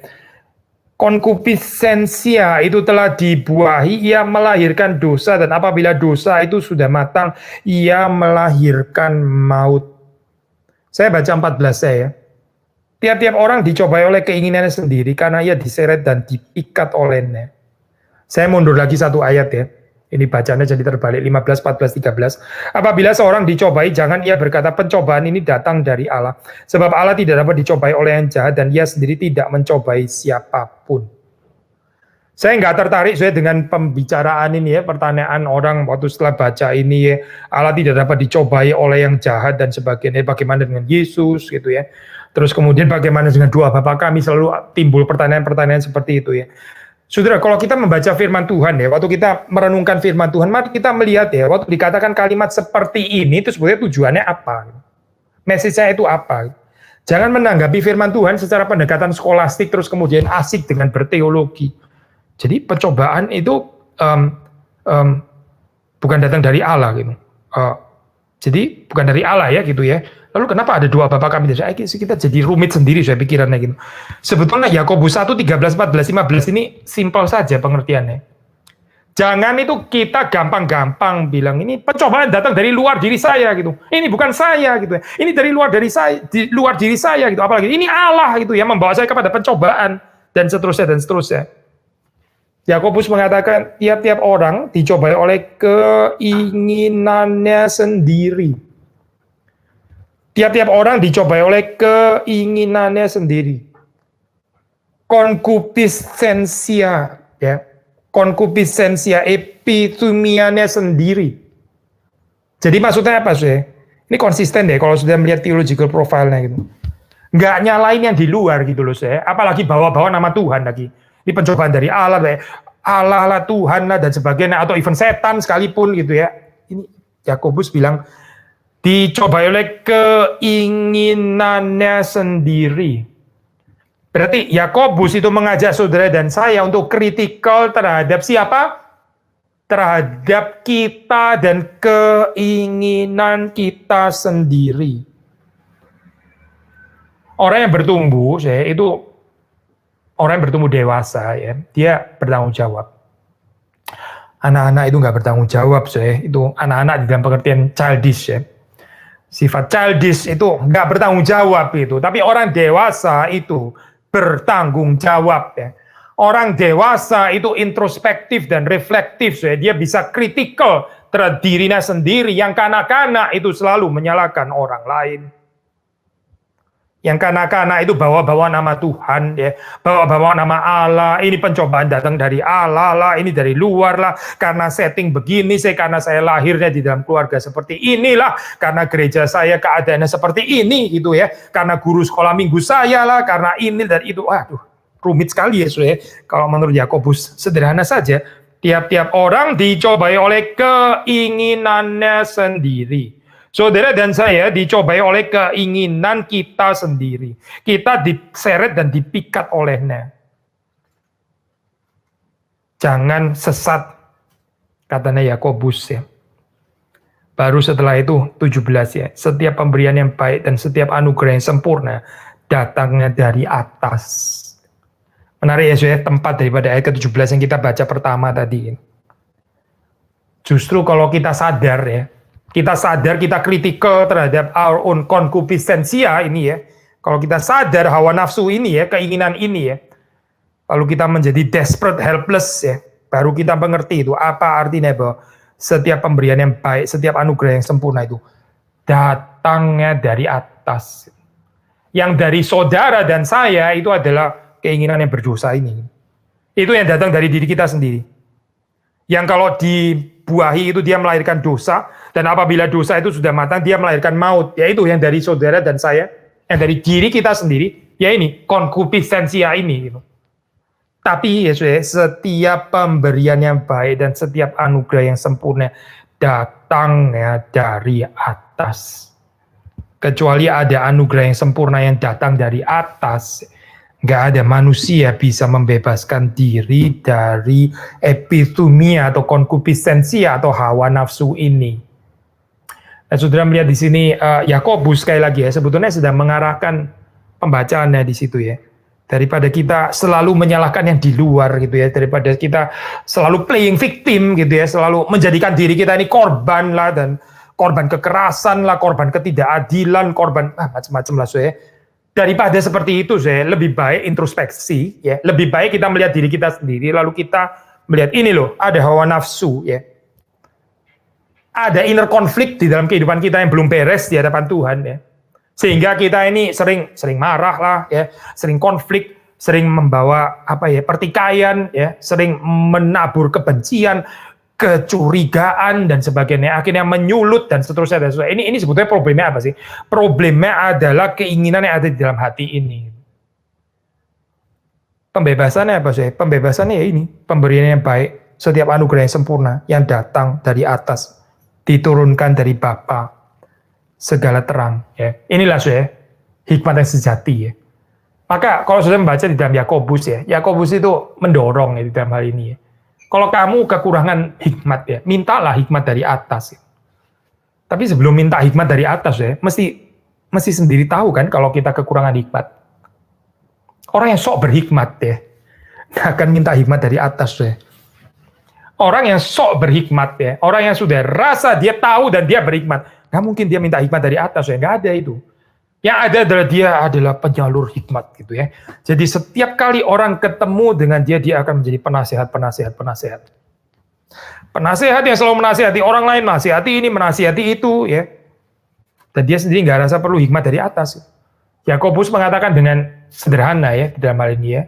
Konkupiscensia itu telah dibuahi, ia melahirkan dosa, dan apabila dosa itu sudah matang, ia melahirkan maut. Saya baca 14 saya. Tiap-tiap orang dicobai oleh keinginannya sendiri, karena ia diseret dan diikat olehnya. Saya mundur lagi satu ayat ya. Ini bacanya jadi terbalik, 15, 14, 13. Apabila seorang dicobai, jangan ia berkata pencobaan ini datang dari Allah. Sebab Allah tidak dapat dicobai oleh yang jahat, dan ia sendiri tidak mencobai siapapun. Saya nggak tertarik dengan pembicaraan ini ya, pertanyaan orang waktu setelah baca ini ya, Allah tidak dapat dicobai oleh yang jahat dan sebagainya. Bagaimana dengan Yesus gitu ya. Terus kemudian bagaimana dengan doa Bapa kami, selalu timbul pertanyaan-pertanyaan seperti itu ya. Saudara, kalau kita membaca firman Tuhan ya, waktu kita merenungkan firman Tuhan, mari kita melihat ya, waktu dikatakan kalimat seperti ini, itu sebenarnya tujuannya apa? Message-nya itu apa? Jangan menanggapi firman Tuhan secara pendekatan skolastik, terus kemudian asik dengan berteologi. Jadi pencobaan itu bukan datang dari Allah gitu. Jadi bukan dari Allah ya gitu ya. Lalu kenapa ada doa Bapa kami? Kita jadi rumit sendiri saya pikirannya gitu. Sebetulnya Yakobus 1, 13, 14, 15 ini simpel saja pengertiannya. Jangan itu kita gampang-gampang bilang ini pencobaan datang dari luar diri saya gitu. Ini bukan saya gitu ya. Ini dari luar diri saya gitu. Apalagi ini Allah gitu ya membawa saya kepada pencobaan dan seterusnya. Yakobus mengatakan tiap-tiap orang dicobai oleh keinginannya sendiri. Tiap-tiap orang dicobai oleh keinginannya sendiri. Konkupiscensia, ya. Konkupiscensia, epitumiannya sendiri. Jadi maksudnya apa sih? Ini konsisten deh kalau sudah melihat theological profile-nya gitu. Nggak nyalain yang di luar gitu loh saya. Apalagi bawa-bawa nama Tuhan lagi. Ini pencobaan dari Allah, Allah lah, Tuhan lah dan sebagainya, atau even setan sekalipun gitu ya. Ini Yakobus bilang dicobai oleh keinginannya sendiri. Berarti Yakobus itu mengajak saudara dan saya untuk kritikal terhadap siapa? Terhadap kita dan keinginan kita sendiri. Orang yang bertumbuh, orang yang bertumbuh dewasa ya, dia bertanggung jawab. Anak-anak itu nggak bertanggung jawab, itu anak-anak di dalam pengertian childish ya. Sifat childish itu nggak bertanggung jawab itu, tapi orang dewasa itu bertanggung jawab ya. Orang dewasa itu introspektif dan reflektif, dia bisa kritikal terhadap dirinya sendiri. Yang kanak-kanak itu selalu menyalahkan orang lain. Yang kanak-kanak itu bawa-bawa nama Tuhan, ya, bawa-bawa nama Allah. Ini pencobaan datang dari Allah lah, ini dari luar lah. Karena setting begini, karena saya lahirnya di dalam keluarga seperti inilah, karena gereja saya keadaannya seperti ini, gitu ya. Karena guru sekolah minggu saya lah, karena ini dan itu. Waduh, rumit sekali ya, saudara. Kalau menurut Yakobus sederhana saja. Tiap-tiap orang dicobai oleh keinginannya sendiri. Saudara dan saya dicobai oleh keinginan kita sendiri. Kita diseret dan dipikat olehnya. Jangan sesat, katanya Yakobus ya. Baru setelah itu 17 ya. Setiap pemberian yang baik dan setiap anugerah yang sempurna datangnya dari atas. Menarik ya saudara, tempat daripada ayat ke-17 yang kita baca pertama tadi. Justru kalau kita sadar ya, kita kritikal terhadap our own concupiscencia ini ya. Kalau kita sadar hawa nafsu ini ya, keinginan ini ya. Lalu kita menjadi desperate, helpless ya. Baru kita mengerti itu apa artinya bahwa setiap pemberian yang baik, setiap anugerah yang sempurna itu datangnya dari atas. Yang dari saudara dan saya itu adalah keinginan yang berdosa ini. Itu yang datang dari diri kita sendiri. Yang kalau dibuahi itu dia melahirkan dosa, dan apabila dosa itu sudah matang, dia melahirkan maut. Yaitu yang dari saudara dan saya, yang dari diri kita sendiri, ya ini, concupiscencia ini. Gitu. Tapi ya setiap pemberian yang baik dan setiap anugerah yang sempurna datangnya dari atas. Kecuali ada anugerah yang sempurna yang datang dari atas, nggak ada manusia bisa membebaskan diri dari epitumia atau concupiscencia atau hawa nafsu ini. Nah, saudara melihat di sini Yakobus sekali lagi ya, sebetulnya sedang mengarahkan pembacaannya di situ ya. Daripada kita selalu menyalahkan yang di luar gitu ya, daripada kita selalu playing victim gitu ya, selalu menjadikan diri kita ini korban lah, dan korban kekerasan lah, korban ketidakadilan, korban macam-macam lah ya. Daripada seperti itu, saya lebih baik introspeksi, ya. Lebih baik kita melihat diri kita sendiri, lalu kita melihat ini loh, ada hawa nafsu, ya. Ada inner konflik di dalam kehidupan kita yang belum beres di hadapan Tuhan, ya. Sehingga kita ini sering marah lah, ya, sering konflik, sering membawa pertikaian, ya, sering menabur kebencian, kecurigaan dan sebagainya, akhirnya menyulut dan seterusnya dan seterusnya. Ini sebetulnya problemnya apa sih? Problemnya adalah keinginan yang ada di dalam hati ini. Pembebasannya apa sih? Pembebasannya ya ini, pemberian yang baik, setiap anugerah yang sempurna yang datang dari atas, diturunkan dari Bapa segala terang. Ya, inilah saya hikmat yang sejati ya. Maka kalau sudah membaca di dalam Yakobus ya, Yakobus itu mendorong ya di dalam hal ini ya. Kalau kamu kekurangan hikmat ya, mintalah hikmat dari atas. Ya. Tapi sebelum minta hikmat dari atas ya, mesti sendiri tahu kan kalau kita kekurangan hikmat. Orang yang sok berhikmat ya, nggak akan minta hikmat dari atas ya. Orang yang sok berhikmat ya, orang yang sudah rasa dia tahu dan dia berhikmat, nggak mungkin dia minta hikmat dari atas ya, nggak ada itu. Yang ada adalah dia adalah penyalur hikmat gitu ya. Jadi setiap kali orang ketemu dengan dia akan menjadi penasehat. Penasehat yang selalu menasihati orang lain, menasihati ini, menasihati itu ya. Dan dia sendiri nggak rasa perlu hikmat dari atas. Yakobus mengatakan dengan sederhana ya di dalam hal ini ya.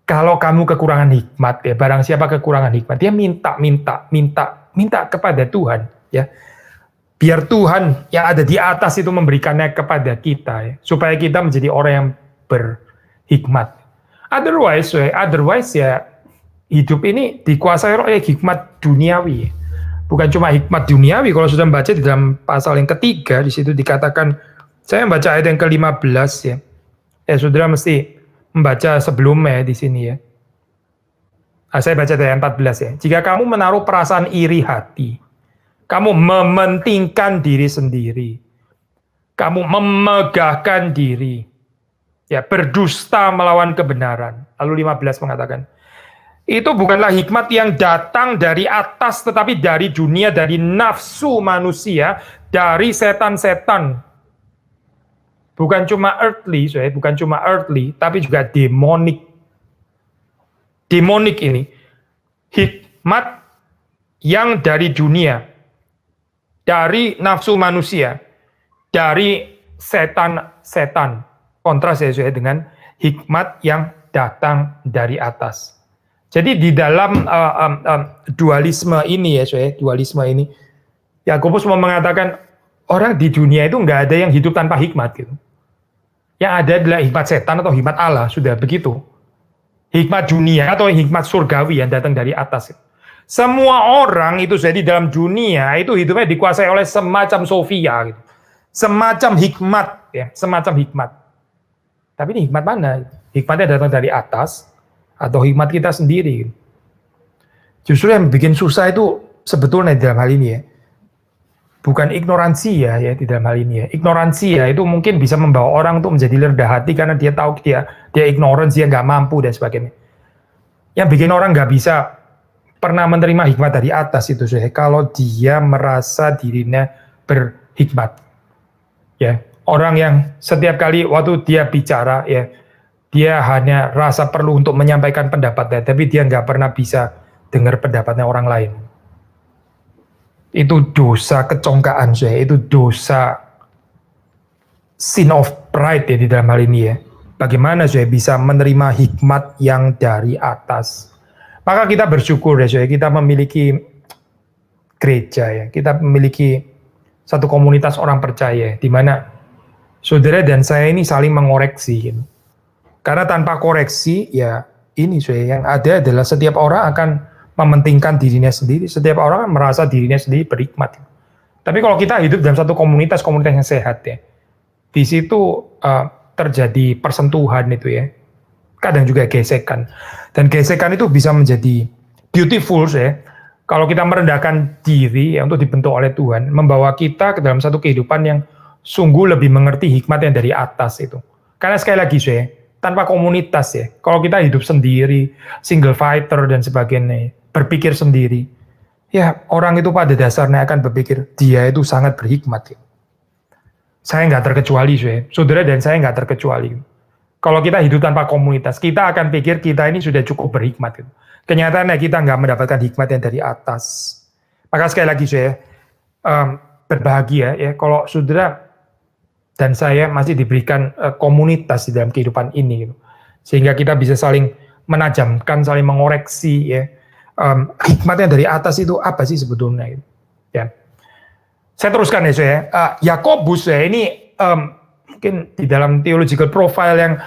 Kalau kamu kekurangan hikmat ya, barang siapa kekurangan hikmat, dia minta kepada Tuhan ya. Biar Tuhan yang ada di atas itu memberikannya kepada kita ya, supaya kita menjadi orang yang berhikmat. Otherwise ya hidup ini dikuasai oleh hikmat duniawi. Bukan cuma hikmat duniawi, kalau sudah membaca di dalam pasal yang ketiga di situ dikatakan, saya membaca ayat yang ke-15 ya. Saudara mesti membaca sebelumnya di sini ya. Saya baca dari ayat 14 ya. Jika kamu menaruh perasaan iri hati, kamu mementingkan diri sendiri, kamu memegahkan diri, ya berdusta melawan kebenaran. Lalu 15 mengatakan, itu bukanlah hikmat yang datang dari atas, tetapi dari dunia, dari nafsu manusia, dari setan-setan. Bukan cuma earthly, tapi juga demonic. Demonic ini, hikmat yang dari dunia, dari nafsu manusia, dari setan. Kontras ya dengan hikmat yang datang dari atas. Jadi di dalam dualisme ini ya dualisme ini, Yakobus mau mengatakan orang di dunia itu nggak ada yang hidup tanpa hikmat gitu. Yang ada adalah hikmat setan atau hikmat Allah, sudah begitu. Hikmat dunia atau hikmat surgawi yang datang dari atas. Semua orang itu di dalam dunia itu hidupnya dikuasai oleh semacam sofia gitu. Semacam hikmat ya, semacam hikmat. Tapi ini hikmat mana? Hikmatnya datang dari atas atau hikmat kita sendiri. Justru yang bikin susah itu sebetulnya dalam hal ini ya, bukan ignoransi ya di dalam hal ini ya. Ignoransi ya itu mungkin bisa membawa orang untuk menjadi rendah hati karena dia tahu dia ignorance, dia nggak mampu dan sebagainya. Yang bikin orang nggak bisa pernah menerima hikmat dari atas itu kalau dia merasa dirinya berhikmat. Ya, orang yang setiap kali waktu dia bicara ya, dia hanya rasa perlu untuk menyampaikan pendapatnya, tapi dia nggak pernah bisa dengar pendapatnya orang lain. Itu dosa kecongkaan itu dosa sin of pride ya di dalam hal ini ya. Bagaimana bisa menerima hikmat yang dari atas? Maka kita bersyukur ya kita memiliki gereja ya, kita memiliki satu komunitas orang percaya di mana saudara dan saya ini saling mengoreksi gitu. Karena tanpa koreksi ya ini yang ada adalah setiap orang akan mementingkan dirinya sendiri, setiap orang merasa dirinya sendiri berhikmat. Tapi kalau kita hidup dalam satu komunitas yang sehat ya, di situ terjadi persentuhan itu ya, kadang juga gesekan, dan gesekan itu bisa menjadi beautiful kalau kita merendahkan diri ya, untuk dibentuk oleh Tuhan, membawa kita ke dalam satu kehidupan yang sungguh lebih mengerti hikmat yang dari atas itu. Karena sekali lagi tanpa komunitas ya, kalau kita hidup sendiri, single fighter dan sebagainya, berpikir sendiri, ya orang itu pada dasarnya akan berpikir dia itu sangat berhikmat. Saya nggak terkecuali, saudara dan saya nggak terkecuali. Kalau kita hidup tanpa komunitas, kita akan pikir kita ini sudah cukup berhikmat. Kenyataannya kita nggak mendapatkan hikmat yang dari atas. Maka sekali lagi berbahagia ya kalau saudara dan saya masih diberikan komunitas di dalam kehidupan ini, sehingga kita bisa saling menajamkan, saling mengoreksi ya. Hikmatnya dari atas itu apa sih sebetulnya? Ya, saya teruskan ya Yakobus ini mungkin di dalam theological profile yang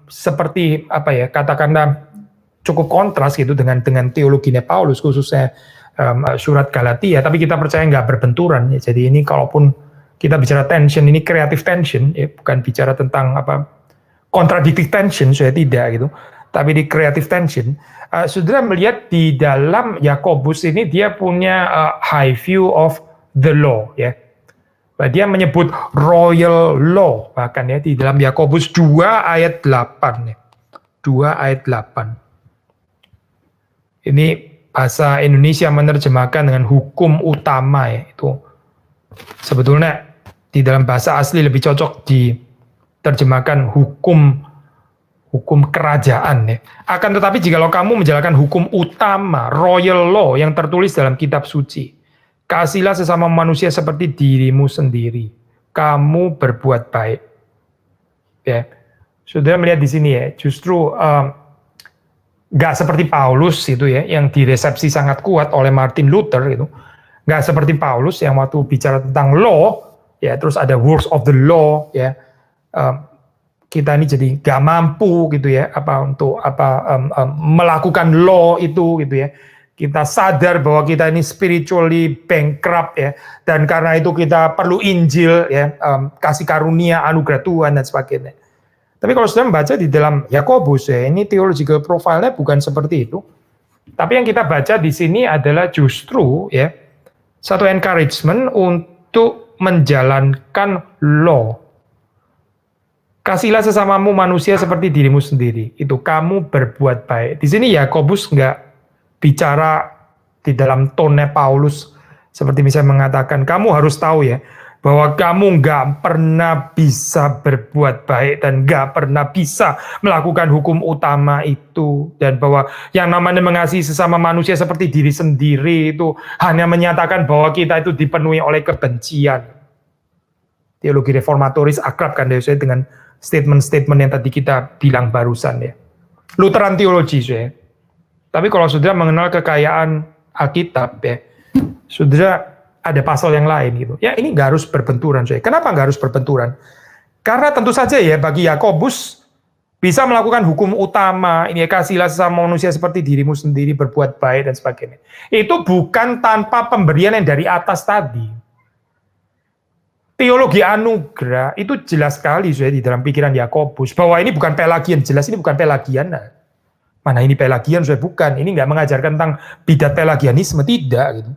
seperti katakanlah cukup kontras gitu dengan teologinya Paulus, khususnya surat Galatia, tapi kita percaya nggak berbenturan ya. Jadi ini kalaupun kita bicara tension, ini creative tension ya, bukan bicara tentang contradictory tension, tidak gitu, tapi di creative tension. Saudara melihat di dalam Yakobus ini dia punya high view of the law ya. Dia menyebut royal law bahkan ya di dalam Yakobus 2 ayat 8 ya. 2 ayat 8. Ini bahasa Indonesia menerjemahkan dengan hukum utama ya. Itu sebetulnya di dalam bahasa asli lebih cocok diterjemahkan hukum kerajaan ya. Akan tetapi jikalau kamu menjalankan hukum utama, royal law yang tertulis dalam kitab suci, kasihlah sesama manusia seperti dirimu sendiri. Kamu berbuat baik. Ya. Sudah melihat di sini ya, justru nggak seperti Paulus itu ya, yang diresepsi sangat kuat oleh Martin Luther itu. Nggak seperti Paulus yang waktu bicara tentang law, ya terus ada works of the law ya. Kita ini jadi nggak mampu gitu ya, untuk melakukan law itu gitu ya. Kita sadar bahwa kita ini spiritually bankrupt ya, dan karena itu kita perlu Injil ya, kasih karunia, anugerah Tuhan dan sebagainya. Tapi kalau sudah membaca di dalam Yakobus ya, ini theological profile-nya bukan seperti itu. Tapi yang kita baca di sini adalah justru ya satu encouragement untuk menjalankan law. Kasihlah sesamamu manusia seperti dirimu sendiri. Itu kamu berbuat baik. Di sini Yakobus nggak bicara di dalam tone Paulus seperti misalnya mengatakan kamu harus tahu ya bahwa kamu nggak pernah bisa berbuat baik dan nggak pernah bisa melakukan hukum utama itu, dan bahwa yang namanya mengasihi sesama manusia seperti diri sendiri itu hanya menyatakan bahwa kita itu dipenuhi oleh kebencian. Teologi reformatoris akrab kan saya dengan statement-statement yang tadi kita bilang barusan ya. Lutheran teologi saya. Tapi kalau saudara mengenal kekayaan Alkitab ya, saudara ada pasal yang lain gitu. Ya ini nggak harus berbenturan saya. Kenapa nggak harus berbenturan? Karena tentu saja ya bagi Yakobus bisa melakukan hukum utama, ini ya, kasihlah sesama manusia seperti dirimu sendiri, berbuat baik dan sebagainya. Itu bukan tanpa pemberian yang dari atas tadi. Teologi anugerah itu jelas sekali di dalam pikiran Yakobus bahwa ini bukan Pelagian, jelas ini bukan Pelagian. Mana ini Pelagian, bukan. Ini nggak mengajarkan tentang bidat Pelagianisme, tidak gitu.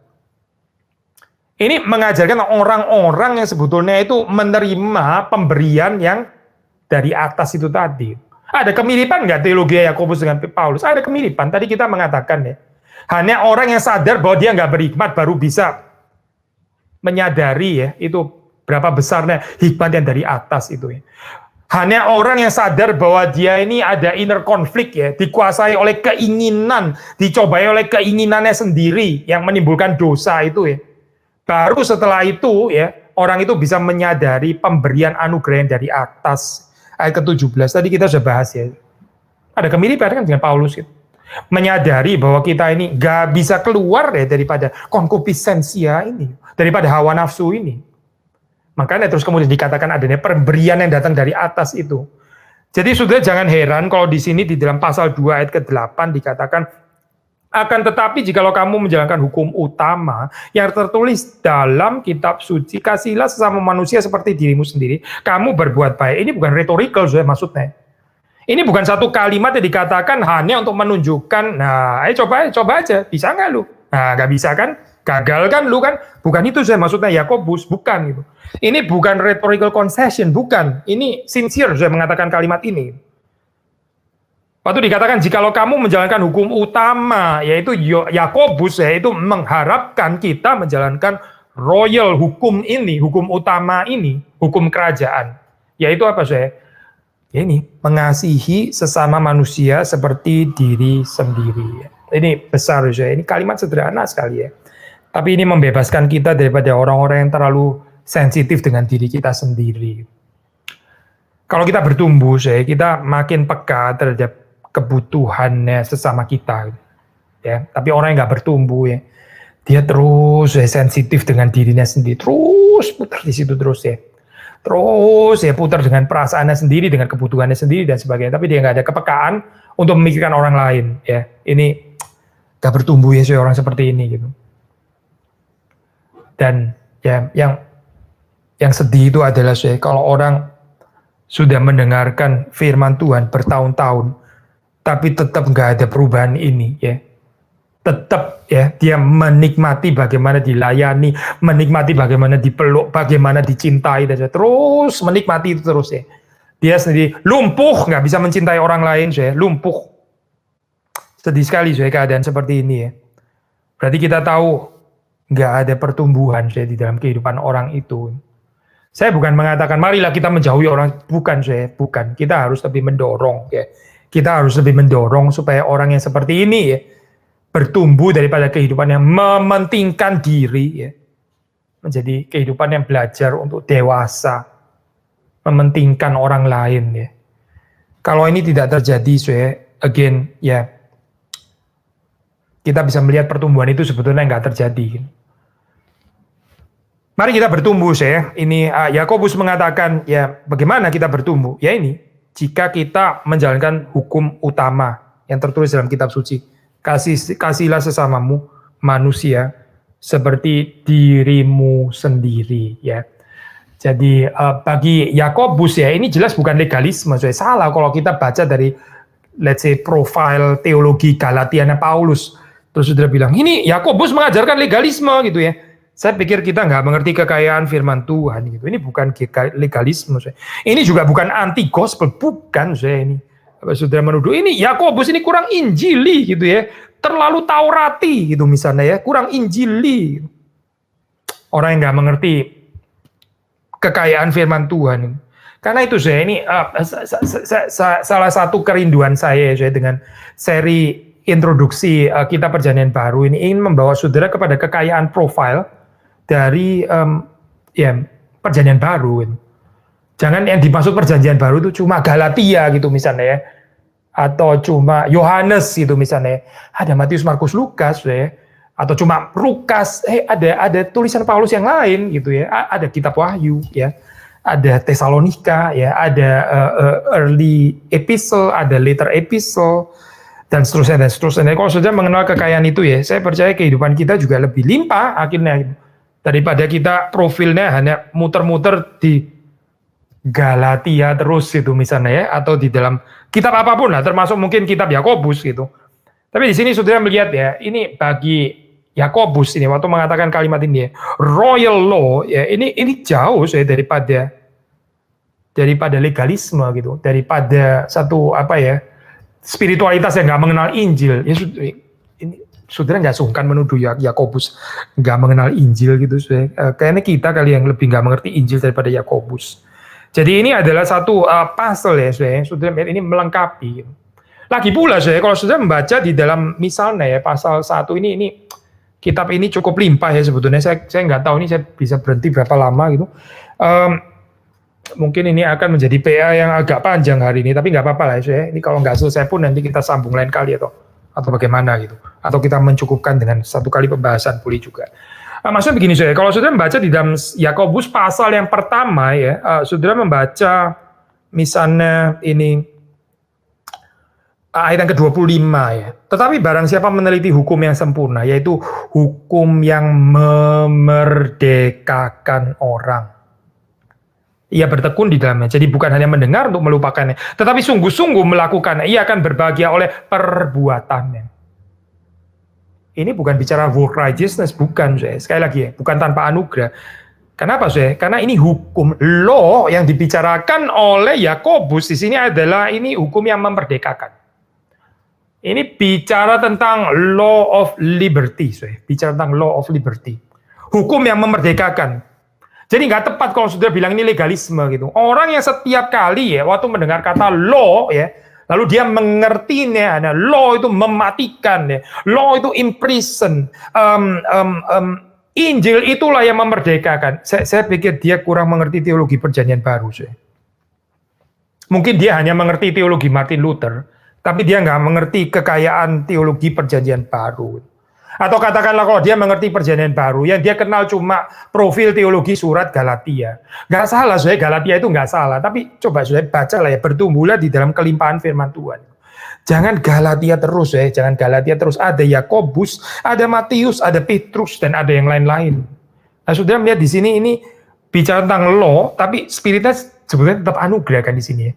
Ini mengajarkan orang-orang yang sebetulnya itu menerima pemberian yang dari atas itu tadi. Ada kemiripan nggak teologi Yakobus dengan Paulus? Ada kemiripan. Tadi kita mengatakan ya, hanya orang yang sadar bahwa dia nggak berhikmat baru bisa menyadari ya itu berapa besarnya hikmat yang dari atas itu ya. Hanya orang yang sadar bahwa dia ini ada inner konflik ya, dikuasai oleh keinginan, dicobai oleh keinginannya sendiri yang menimbulkan dosa itu ya. Baru setelah itu ya, orang itu bisa menyadari pemberian anugerah yang dari atas. Ayat ke-17 tadi kita sudah bahas ya. Ada kemiripan kan dengan Paulus gitu. Menyadari bahwa kita ini gak bisa keluar ya daripada konkupisенsia ini, daripada hawa nafsu ini. Makanya terus kemudian dikatakan adanya pemberian yang datang dari atas itu. Jadi sudah jangan heran kalau di sini di dalam pasal 2 ayat ke-8 dikatakan akan tetapi jikalau kamu menjalankan hukum utama yang tertulis dalam kitab suci, kasihlah sesama manusia seperti dirimu sendiri, kamu berbuat baik. Ini bukan rhetorical maksudnya. Ini bukan satu kalimat yang dikatakan hanya untuk menunjukkan, nah ayo coba aja, bisa nggak lu? Nah nggak bisa kan? Gagal kan lu kan? Bukan itu maksudnya Yakobus, bukan gitu. Ini bukan rhetorical concession, bukan. Ini sincere mengatakan kalimat ini. Waktu dikatakan jikalau kamu menjalankan hukum utama, yaitu Yakobus itu mengharapkan kita menjalankan royal hukum ini, hukum utama ini, hukum kerajaan. Yaitu apa Ya ini mengasihi sesama manusia seperti diri sendiri. Ini besar ini kalimat sederhana sekali ya. Tapi ini membebaskan kita daripada orang-orang yang terlalu sensitif dengan diri kita sendiri. Kalau kita bertumbuh kita makin peka terhadap kebutuhannya sesama kita ya. Tapi orang yang nggak bertumbuh ya, dia terus sensitif dengan dirinya sendiri, terus putar di situ terus putar dengan perasaannya sendiri, dengan kebutuhannya sendiri dan sebagainya, tapi dia nggak ada kepekaan untuk memikirkan orang lain ya. Ini nggak bertumbuh orang seperti ini gitu. Dan ya yang sedih itu adalah kalau orang sudah mendengarkan firman Tuhan bertahun-tahun tapi tetap nggak ada perubahan ini ya. Tetap ya dia menikmati bagaimana dilayani, menikmati bagaimana dipeluk, bagaimana dicintai dan terus menikmati itu terus ya. Dia sendiri lumpuh, nggak bisa mencintai orang lain lumpuh. Sedih sekali keadaan seperti ini ya. Berarti kita tahu nggak ada pertumbuhan di dalam kehidupan orang itu. Saya bukan mengatakan marilah kita menjauhi orang, bukan bukan. Kita harus lebih mendorong ya. Kita harus lebih mendorong supaya orang yang seperti ini ya, bertumbuh daripada kehidupan yang mementingkan diri ya, menjadi kehidupan yang belajar untuk dewasa, mementingkan orang lain ya. Kalau ini tidak terjadi again ya, kita bisa melihat pertumbuhan itu sebetulnya nggak terjadi. Mari kita bertumbuh Ini Yakobus mengatakan ya bagaimana kita bertumbuh? Ya ini jika kita menjalankan hukum utama yang tertulis dalam kitab suci. Kasihlah sesamamu manusia seperti dirimu sendiri ya. Jadi bagi Yakobus ini jelas bukan legalisme. Salah kalau kita baca dari let's say profile teologi Galatianya Paulus. Terus sudah bilang ini Yakobus mengajarkan legalisme gitu ya. Saya pikir kita nggak mengerti kekayaan firman Tuhan gitu. Ini bukan legalisme. Ini juga bukan anti gospel, bukan ini. Sudah menuduh ini Yakobus ini kurang injili gitu ya. Terlalu taurati gitu misalnya ya, kurang injili. Orang yang nggak mengerti kekayaan firman Tuhan. Karena itu ini salah satu kerinduan saya dengan seri introduksi Kitab Perjanjian Baru ini ingin membawa saudara kepada kekayaan profil dari perjanjian baru. Gitu. Jangan yang dimaksud perjanjian baru itu cuma Galatia gitu misalnya ya. Atau cuma Yohanes gitu misalnya. Ada Matius, Markus, Lukas ya. Atau cuma Lukas, ada tulisan Paulus yang lain gitu ya. Ada kitab Wahyu ya. Ada Tesalonika ya, ada early epistle, ada later epistle dan seterusnya dan seterusnya. Kalau sudah mengenal kekayaan itu ya, saya percaya kehidupan kita juga lebih limpah akhirnya daripada kita profilnya hanya muter-muter di Galatia terus gitu misalnya ya, atau di dalam kitab apapun lah, termasuk mungkin kitab Yakobus gitu. Tapi di sini saudara melihat ya, ini bagi Yakobus ini waktu mengatakan kalimat ini ya, royal law ya, ini jauh saya daripada legalisme gitu, daripada satu apa ya, spiritualitas yang nggak mengenal Injil. Ya ini saudara nggak sungkan menuduh Yakobus nggak mengenal Injil gitu, kayaknya kita kali yang lebih nggak mengerti Injil daripada Yakobus. Jadi ini adalah satu puzzle ya, saudara ini melengkapi. Lagi pula kalau saudara membaca di dalam misalnya ya pasal 1 ini kitab ini cukup limpah ya sebetulnya. Saya nggak tahu ini saya bisa berhenti berapa lama gitu. Mungkin ini akan menjadi PA yang agak panjang hari ini, tapi nggak apa-apa lah ya. Ini kalau nggak selesai pun nanti kita sambung lain kali atau bagaimana gitu. Atau kita mencukupkan dengan satu kali pembahasan boleh juga. Maksudnya begini kalau saudara membaca di dalam Yakobus pasal yang pertama ya, saudara membaca misalnya ini ayat yang ke-25 ya. Tetapi barang siapa meneliti hukum yang sempurna, yaitu hukum yang memerdekakan orang. Ia bertekun di dalamnya. Jadi bukan hanya mendengar untuk melupakannya, tetapi sungguh-sungguh melakukannya. Ia akan berbahagia oleh perbuatannya. Ini bukan bicara work righteousness, bukan saya. Sekali lagi ya, bukan tanpa anugerah. Kenapa saya? Karena ini hukum law yang dibicarakan oleh Yakobus di sini adalah ini hukum yang memerdekakan. Ini bicara tentang law of liberty, saya. Bicara tentang law of liberty. Hukum yang memerdekakan. Jadi nggak tepat kalau sudah bilang ini legalisme gitu. Orang yang setiap kali ya waktu mendengar kata law ya, lalu dia mengertinya, nah, law itu mematikan, ya. Law itu imprison. Injil itulah yang memerdekakan. Saya pikir dia kurang mengerti teologi perjanjian baru. Mungkin dia hanya mengerti teologi Martin Luther, tapi dia nggak mengerti kekayaan teologi perjanjian baru. Atau katakanlah kalau dia mengerti perjanjian baru, yang dia kenal cuma profil teologi surat Galatia. Nggak salah, Galatia itu nggak salah. Tapi coba baca lah ya, bertumbuhlah di dalam kelimpahan firman Tuhan. Jangan Galatia terus jangan Galatia terus. Ada Yakobus, ada Matius, ada Petrus, dan ada yang lain-lain. Nah, sudah melihat di sini ini bicara tentang law, tapi spiritnya sebenarnya tetap anugerah kan di sini ya.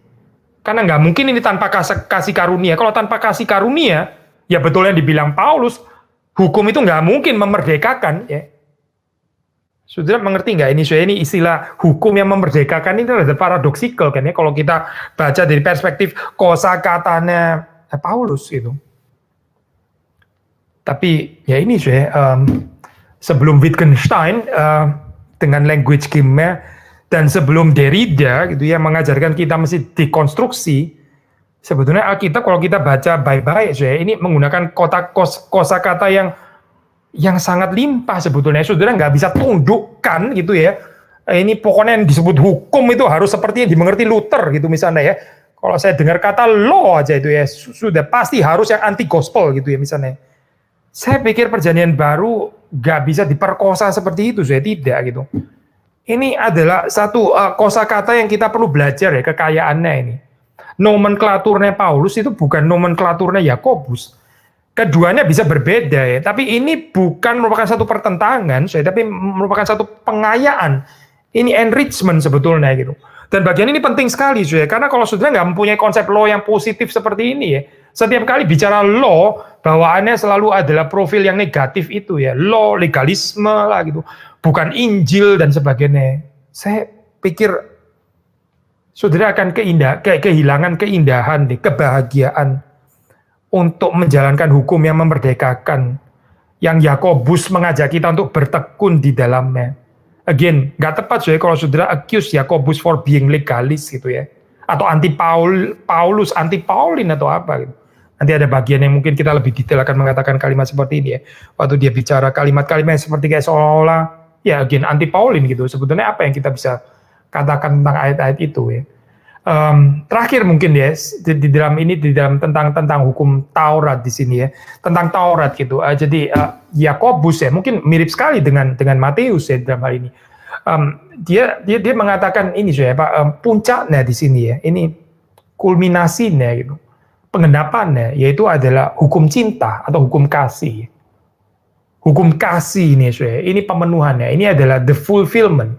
Karena nggak mungkin ini tanpa kasih karunia. Kalau tanpa kasih karunia, ya betul yang dibilang Paulus, hukum itu nggak mungkin memerdekakan, ya. Saudara mengerti nggak ini? Ini istilah hukum yang memerdekakan ini adalah paradoksikal kan ya. Kalau kita baca dari perspektif kosakatanya Paulus gitu. Tapi ya ini sebelum Wittgenstein dengan language game-nya dan sebelum Derrida gitu ya mengajarkan kita mesti dekonstruksi. Sebetulnya Alkitab kalau kita baca baik-baik ini menggunakan kosakata yang sangat limpah sebetulnya. Saudara nggak bisa tundukkan gitu ya. Ini pokoknya yang disebut hukum itu harus seperti yang dimengerti Luther gitu misalnya ya. Kalau saya dengar kata law aja itu ya sudah pasti harus yang anti gospel gitu ya misalnya. Saya pikir perjanjian baru nggak bisa diperkosa seperti itu, saya tidak gitu. Ini adalah satu kosakata yang kita perlu belajar ya kekayaannya ini. Nomenklaturnya Paulus itu bukan nomenklaturnya Yakobus. Keduanya bisa berbeda ya, tapi ini bukan merupakan satu pertentangan, tapi merupakan satu pengayaan. Ini enrichment sebetulnya gitu. Dan bagian ini penting sekali, karena kalau saudara nggak mempunyai konsep law yang positif seperti ini ya, setiap kali bicara law, bawaannya selalu adalah profil yang negatif itu ya, law, legalisme lah gitu, bukan Injil dan sebagainya. Saya pikir saudara akan kehilangan keindahan, kebahagiaan untuk menjalankan hukum yang memerdekakan, yang Yakobus mengajak kita untuk bertekun di dalamnya. Again, nggak tepat kalau saudara accuse Yakobus for being legalis gitu ya, atau anti Paulus, anti Paulin atau apa gitu. Nanti ada bagian yang mungkin kita lebih detail akan mengatakan kalimat seperti ini ya, waktu dia bicara kalimat-kalimat seperti kayak seolah-olah ya again anti Paulin gitu. Sebetulnya apa yang kita bisa katakan tentang ayat-ayat itu ya. Terakhir mungkin ya di dalam tentang hukum Taurat di sini ya, tentang Taurat gitu. Jadi Yakobus ya mungkin mirip sekali dengan Matius ya dalam hal ini. Dia mengatakan ini ya Pak, puncaknya di sini ya, ini kulminasinya gitu, pengendapannya yaitu adalah hukum cinta atau hukum kasih. Hukum kasih ini ya, ini pemenuhannya, ini adalah the fulfillment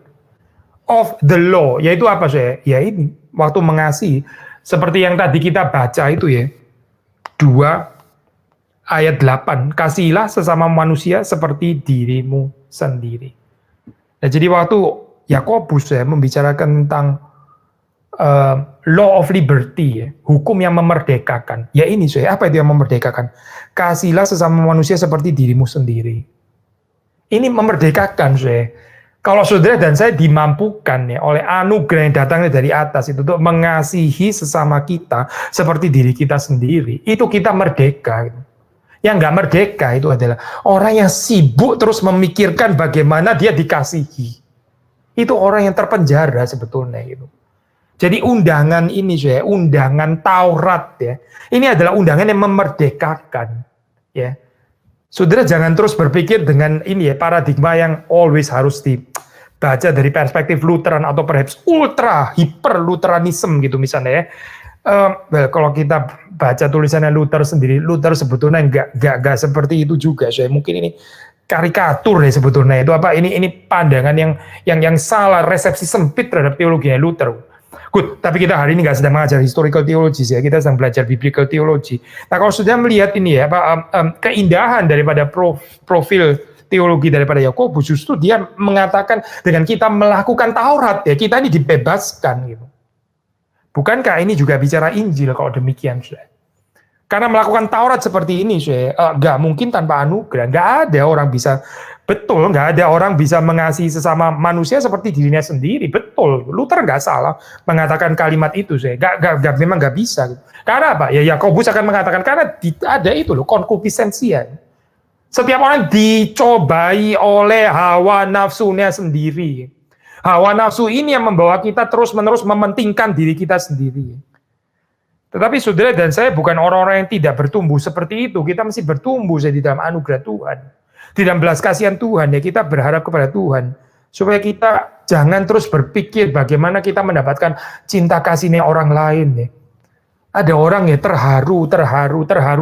of the law, yaitu apa saya? Ya ini waktu mengasihi, seperti yang tadi kita baca itu ya, 2 ayat 8, kasihilah sesama manusia seperti dirimu sendiri. Nah, jadi waktu Yakobus ya membicarakan tentang law of liberty ya, hukum yang memerdekakan. Ya ini saya, apa itu yang memerdekakan? Kasihilah sesama manusia seperti dirimu sendiri. Ini memerdekakan saya. Kalau saudara dan saya dimampukan ya oleh anugerah yang datangnya dari atas itu untuk mengasihi sesama kita seperti diri kita sendiri, itu kita merdeka. Gitu. Yang nggak merdeka itu adalah orang yang sibuk terus memikirkan bagaimana dia dikasihi. Itu orang yang terpenjara sebetulnya gitu. Jadi undangan ini saya, undangan Taurat ya, ini adalah undangan yang memerdekakan ya. Saudara jangan terus berpikir dengan ini ya, paradigma yang always harus dibaca dari perspektif Lutheran atau perhaps ultra hiper Lutheranism gitu misalnya ya. Kalau kita baca tulisannya Luther sendiri, Luther sebetulnya nggak seperti itu juga. Saya mungkin ini karikatur ya sebetulnya itu apa? Ini pandangan yang salah, resepsi sempit terhadap teologinya Luther. Good, tapi kita hari ini nggak sedang mengajar historical theology ya, kita sedang belajar biblical theology. Nah kalau sudah melihat ini ya, keindahan daripada profil teologi daripada Yakobus, justru dia mengatakan dengan kita melakukan Taurat ya, kita ini dibebaskan gitu. Bukankah ini juga bicara Injil kalau demikian sudah? Karena melakukan Taurat seperti ini sudah, nggak mungkin tanpa anugerah, nggak ada orang bisa. Betul, nggak ada orang bisa mengasihi sesama manusia seperti dirinya sendiri. Betul, Luther nggak salah mengatakan kalimat itu. Memang nggak bisa. Gitu. Karena apa? Ya Yakobus akan mengatakan, karena ada itu loh, konkupisensya. Setiap orang dicobai oleh hawa nafsunya sendiri. Hawa nafsu ini yang membawa kita terus-menerus mementingkan diri kita sendiri. Tetapi saudara dan saya bukan orang-orang yang tidak bertumbuh seperti itu. Kita mesti bertumbuh di dalam anugerah Tuhan. Di dalam belas kasihan Tuhan, ya kita berharap kepada Tuhan. Supaya kita jangan terus berpikir bagaimana kita mendapatkan cinta kasihnya orang lain. Ya. Ada orang ya terharu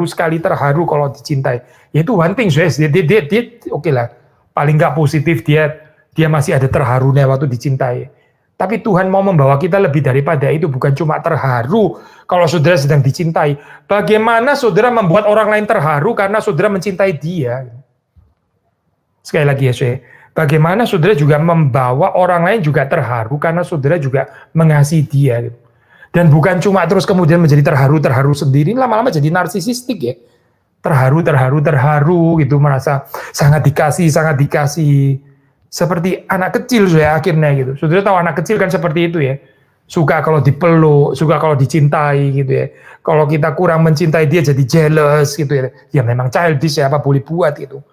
sekali kalau dicintai. Ya itu one thing, dia oke lah. Paling nggak positif dia masih ada terharunya waktu dicintai. Tapi Tuhan mau membawa kita lebih daripada itu, bukan cuma terharu kalau saudara sedang dicintai. Bagaimana saudara membuat orang lain terharu karena saudara mencintai dia? Sekali lagi ya, bagaimana saudara juga membawa orang lain juga terharu karena saudara juga mengasihi dia. Dan bukan cuma terus kemudian menjadi terharu sendiri, lama-lama jadi narsisistik ya. Terharu gitu, merasa sangat dikasih. Seperti anak kecil akhirnya gitu. Saudara tahu anak kecil kan seperti itu ya. Suka kalau dipeluk, suka kalau dicintai gitu ya. Kalau kita kurang mencintai dia jadi jealous gitu ya. Ya memang childish ya, apa boleh buat gitu.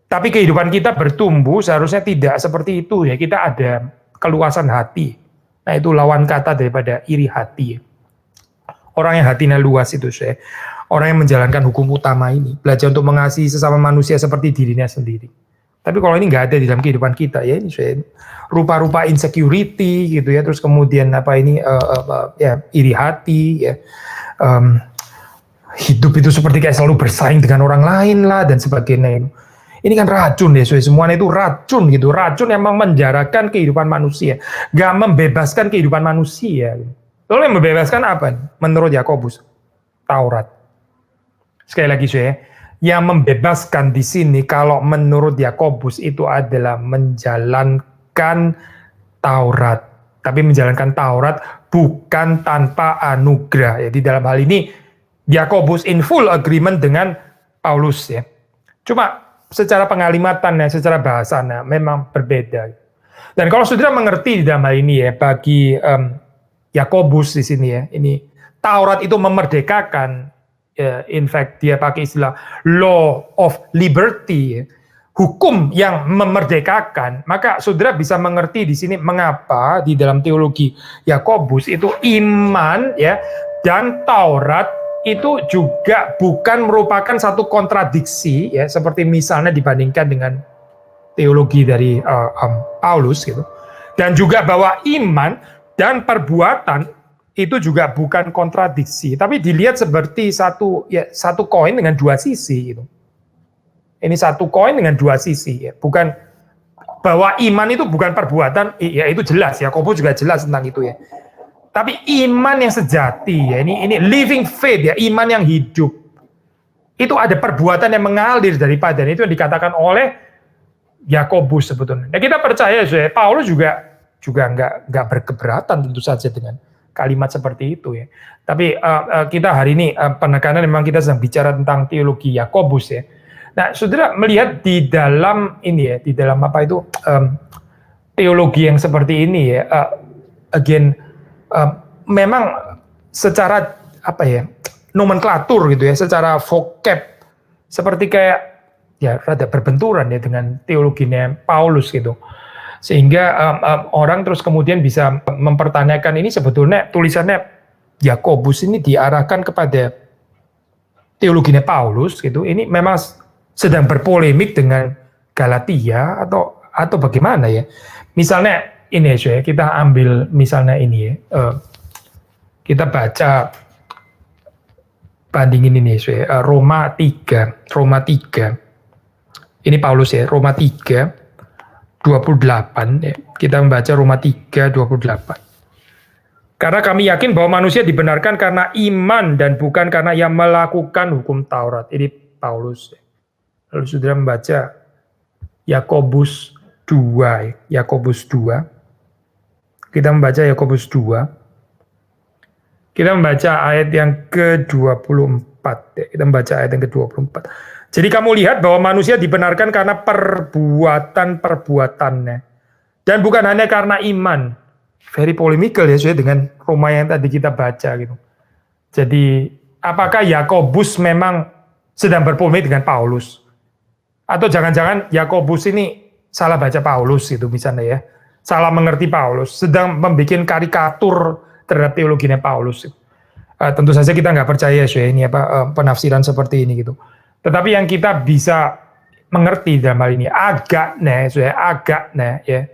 Tapi kehidupan kita bertumbuh seharusnya tidak seperti itu ya. Kita ada keluasan hati. Nah itu lawan kata daripada iri hati. Orang yang hatinya luas itu saya. Orang yang menjalankan hukum utama ini. Belajar untuk mengasihi sesama manusia seperti dirinya sendiri. Tapi kalau ini nggak ada di dalam kehidupan kita ya, ini saya rupa-rupa insecurity gitu ya. Terus kemudian iri hati ya. Hidup itu seperti kayak selalu bersaing dengan orang lain lah dan sebagainya. Ini kan racun ya, semuanya itu racun gitu, racun yang memenjarakan kehidupan manusia, gak membebaskan kehidupan manusia. Lalu yang membebaskan apa? Menurut Yakobus, Taurat. Sekali lagi yang membebaskan di sini kalau menurut Yakobus itu adalah menjalankan Taurat. Tapi menjalankan Taurat bukan tanpa anugerah. Ya, di dalam hal ini Yakobus in full agreement dengan Paulus ya. Cuma secara pengalimatannya, secara bahasanya memang berbeda. Dan kalau saudara mengerti di dalam hal ini ya, bagi Yakobus di sini ya, ini Taurat itu memerdekakan. In fact dia pakai istilah law of liberty. Ya. hukum yang memerdekakan, maka saudara bisa mengerti di sini mengapa di dalam teologi Yakobus itu iman ya dan Taurat itu juga bukan merupakan satu kontradiksi ya, seperti misalnya dibandingkan dengan teologi dari Paulus gitu. Dan juga bahwa iman dan perbuatan itu juga bukan kontradiksi, tapi dilihat seperti satu koin dengan dua sisi gitu. Ini satu koin dengan dua sisi ya. Bukan bahwa iman itu bukan perbuatan, ya itu jelas ya. Yakobus juga jelas tentang itu ya. Tapi iman yang sejati ya, ini living faith ya, iman yang hidup. Itu ada perbuatan yang mengalir daripada itu yang dikatakan oleh Yakobus sebetulnya. Ya kita percaya ya, Paulus juga nggak berkeberatan tentu saja dengan kalimat seperti itu ya. Tapi kita hari ini penekanan memang kita sedang bicara tentang teologi Yakobus ya. Nah, saudara melihat di dalam ini ya, di dalam apa itu teologi yang seperti ini ya, memang secara apa ya, nomenklatur gitu ya, secara vocab seperti kayak ya rada berbenturan ya dengan teologinya Paulus gitu. Sehingga orang terus kemudian bisa mempertanyakan ini sebetulnya tulisannya Yakobus ini diarahkan kepada teologinya Paulus gitu. Ini memang sedang berpolemik dengan Galatia atau bagaimana ya? Misalnya ini ya, kita ambil misalnya ini ya, kita baca bandingin ini ya, Roma 3, ini Paulus ya, Roma 3, 28 ya. Kita membaca Roma 3, 28. Karena kami yakin bahwa manusia dibenarkan karena iman dan bukan karena ia melakukan hukum Taurat. Ini Paulus ya. Lalu saudara membaca Yakobus 2, Yakobus 2. Kita membaca Yakobus 2. Kita membaca ayat yang ke-24. Kita membaca ayat yang ke-24. Jadi kamu lihat bahwa manusia dibenarkan karena perbuatan-perbuatannya. Dan bukan hanya karena iman. Very polemical ya sesuai dengan Roma yang tadi kita baca gitu. Jadi apakah Yakobus memang sedang berpolemik dengan Paulus? Atau jangan-jangan Yakobus ini salah baca Paulus itu misalnya ya. Salah mengerti Paulus. Sedang membuat karikatur terhadap teologinya Paulus. Tentu saja kita nggak percaya ya ini penafsiran seperti ini gitu. Tetapi yang kita bisa mengerti dalam hal ini agaknya ya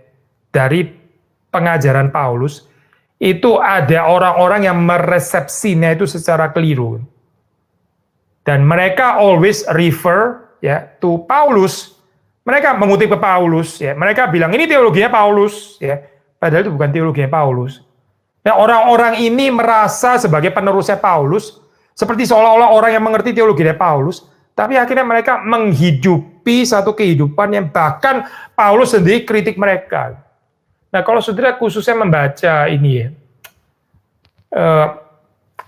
dari pengajaran Paulus itu ada orang-orang yang meresepsinya itu secara keliru. Dan mereka always refer ya to Paulus. Mereka mengutip ke Paulus ya. Mereka bilang ini teologinya Paulus ya. Padahal itu bukan teologinya Paulus. Nah, orang-orang ini merasa sebagai penerusnya Paulus seperti seolah-olah orang yang mengerti teologinya Paulus, tapi akhirnya mereka menghidupi satu kehidupan yang bahkan Paulus sendiri kritik mereka. Nah, kalau saudara khususnya membaca ini ya,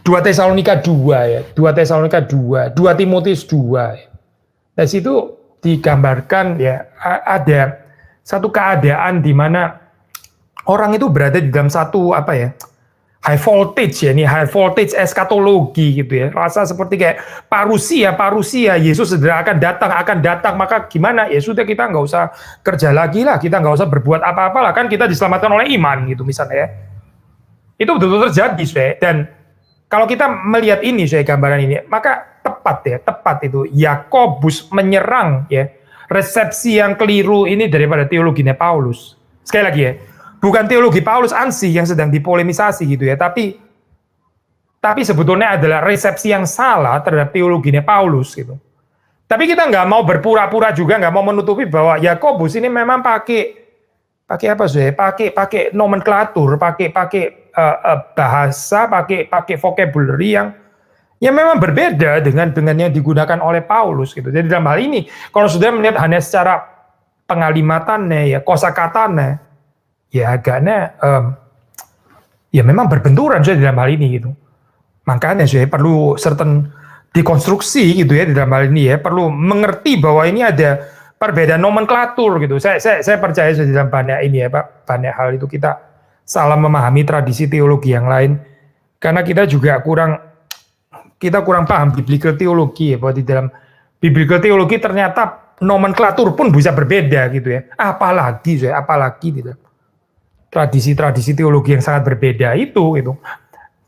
2 Tesalonika 2 ya, 2 Tesalonika 2, 2 Timotius 2 ya. Dari situ digambarkan ya ada satu keadaan di mana orang itu berada di dalam satu apa ya, high voltage ya, ini high voltage eskatologi gitu ya. Rasa seperti kayak parusia, Yesus segera akan datang, maka gimana? Ya sudah kita nggak usah kerja lagi lah, kita nggak usah berbuat apa-apa lah, kan kita diselamatkan oleh iman gitu misalnya ya. Itu betul-betul terjadi, dan kalau kita melihat ini gambaran ini, maka tepat itu Yakobus menyerang ya resepsi yang keliru ini daripada teologinya Paulus. Sekali lagi ya, bukan teologi Paulus ansih yang sedang dipolemisasi gitu ya, tapi sebetulnya adalah resepsi yang salah terhadap teologinya Paulus gitu. Tapi kita nggak mau berpura-pura juga, nggak mau menutupi bahwa Yakobus ini memang pakai apa sih? Pakai nomenklatur, pakai bahasa, pakai vocabulary yang memang berbeda dengan yang digunakan oleh Paulus gitu. Jadi dalam hal ini, kalau sudah melihat hanya secara pengalimatannya ya, kosakatanya, ya agaknya ya memang berbenturan di dalam hal ini gitu. Makanya perlu certain dekonstruksi gitu ya di dalam hal ini ya, perlu mengerti bahwa ini ada perbedaan nomenklatur gitu. Saya percaya di dalam banyak ini ya Pak, banyak hal itu kita salah memahami tradisi teologi yang lain karena kita juga kurang paham biblical teologi ya, bahwa di dalam biblical teologi ternyata nomenklatur pun bisa berbeda gitu ya. Apalagi gitu. Tradisi-tradisi teologi yang sangat berbeda itu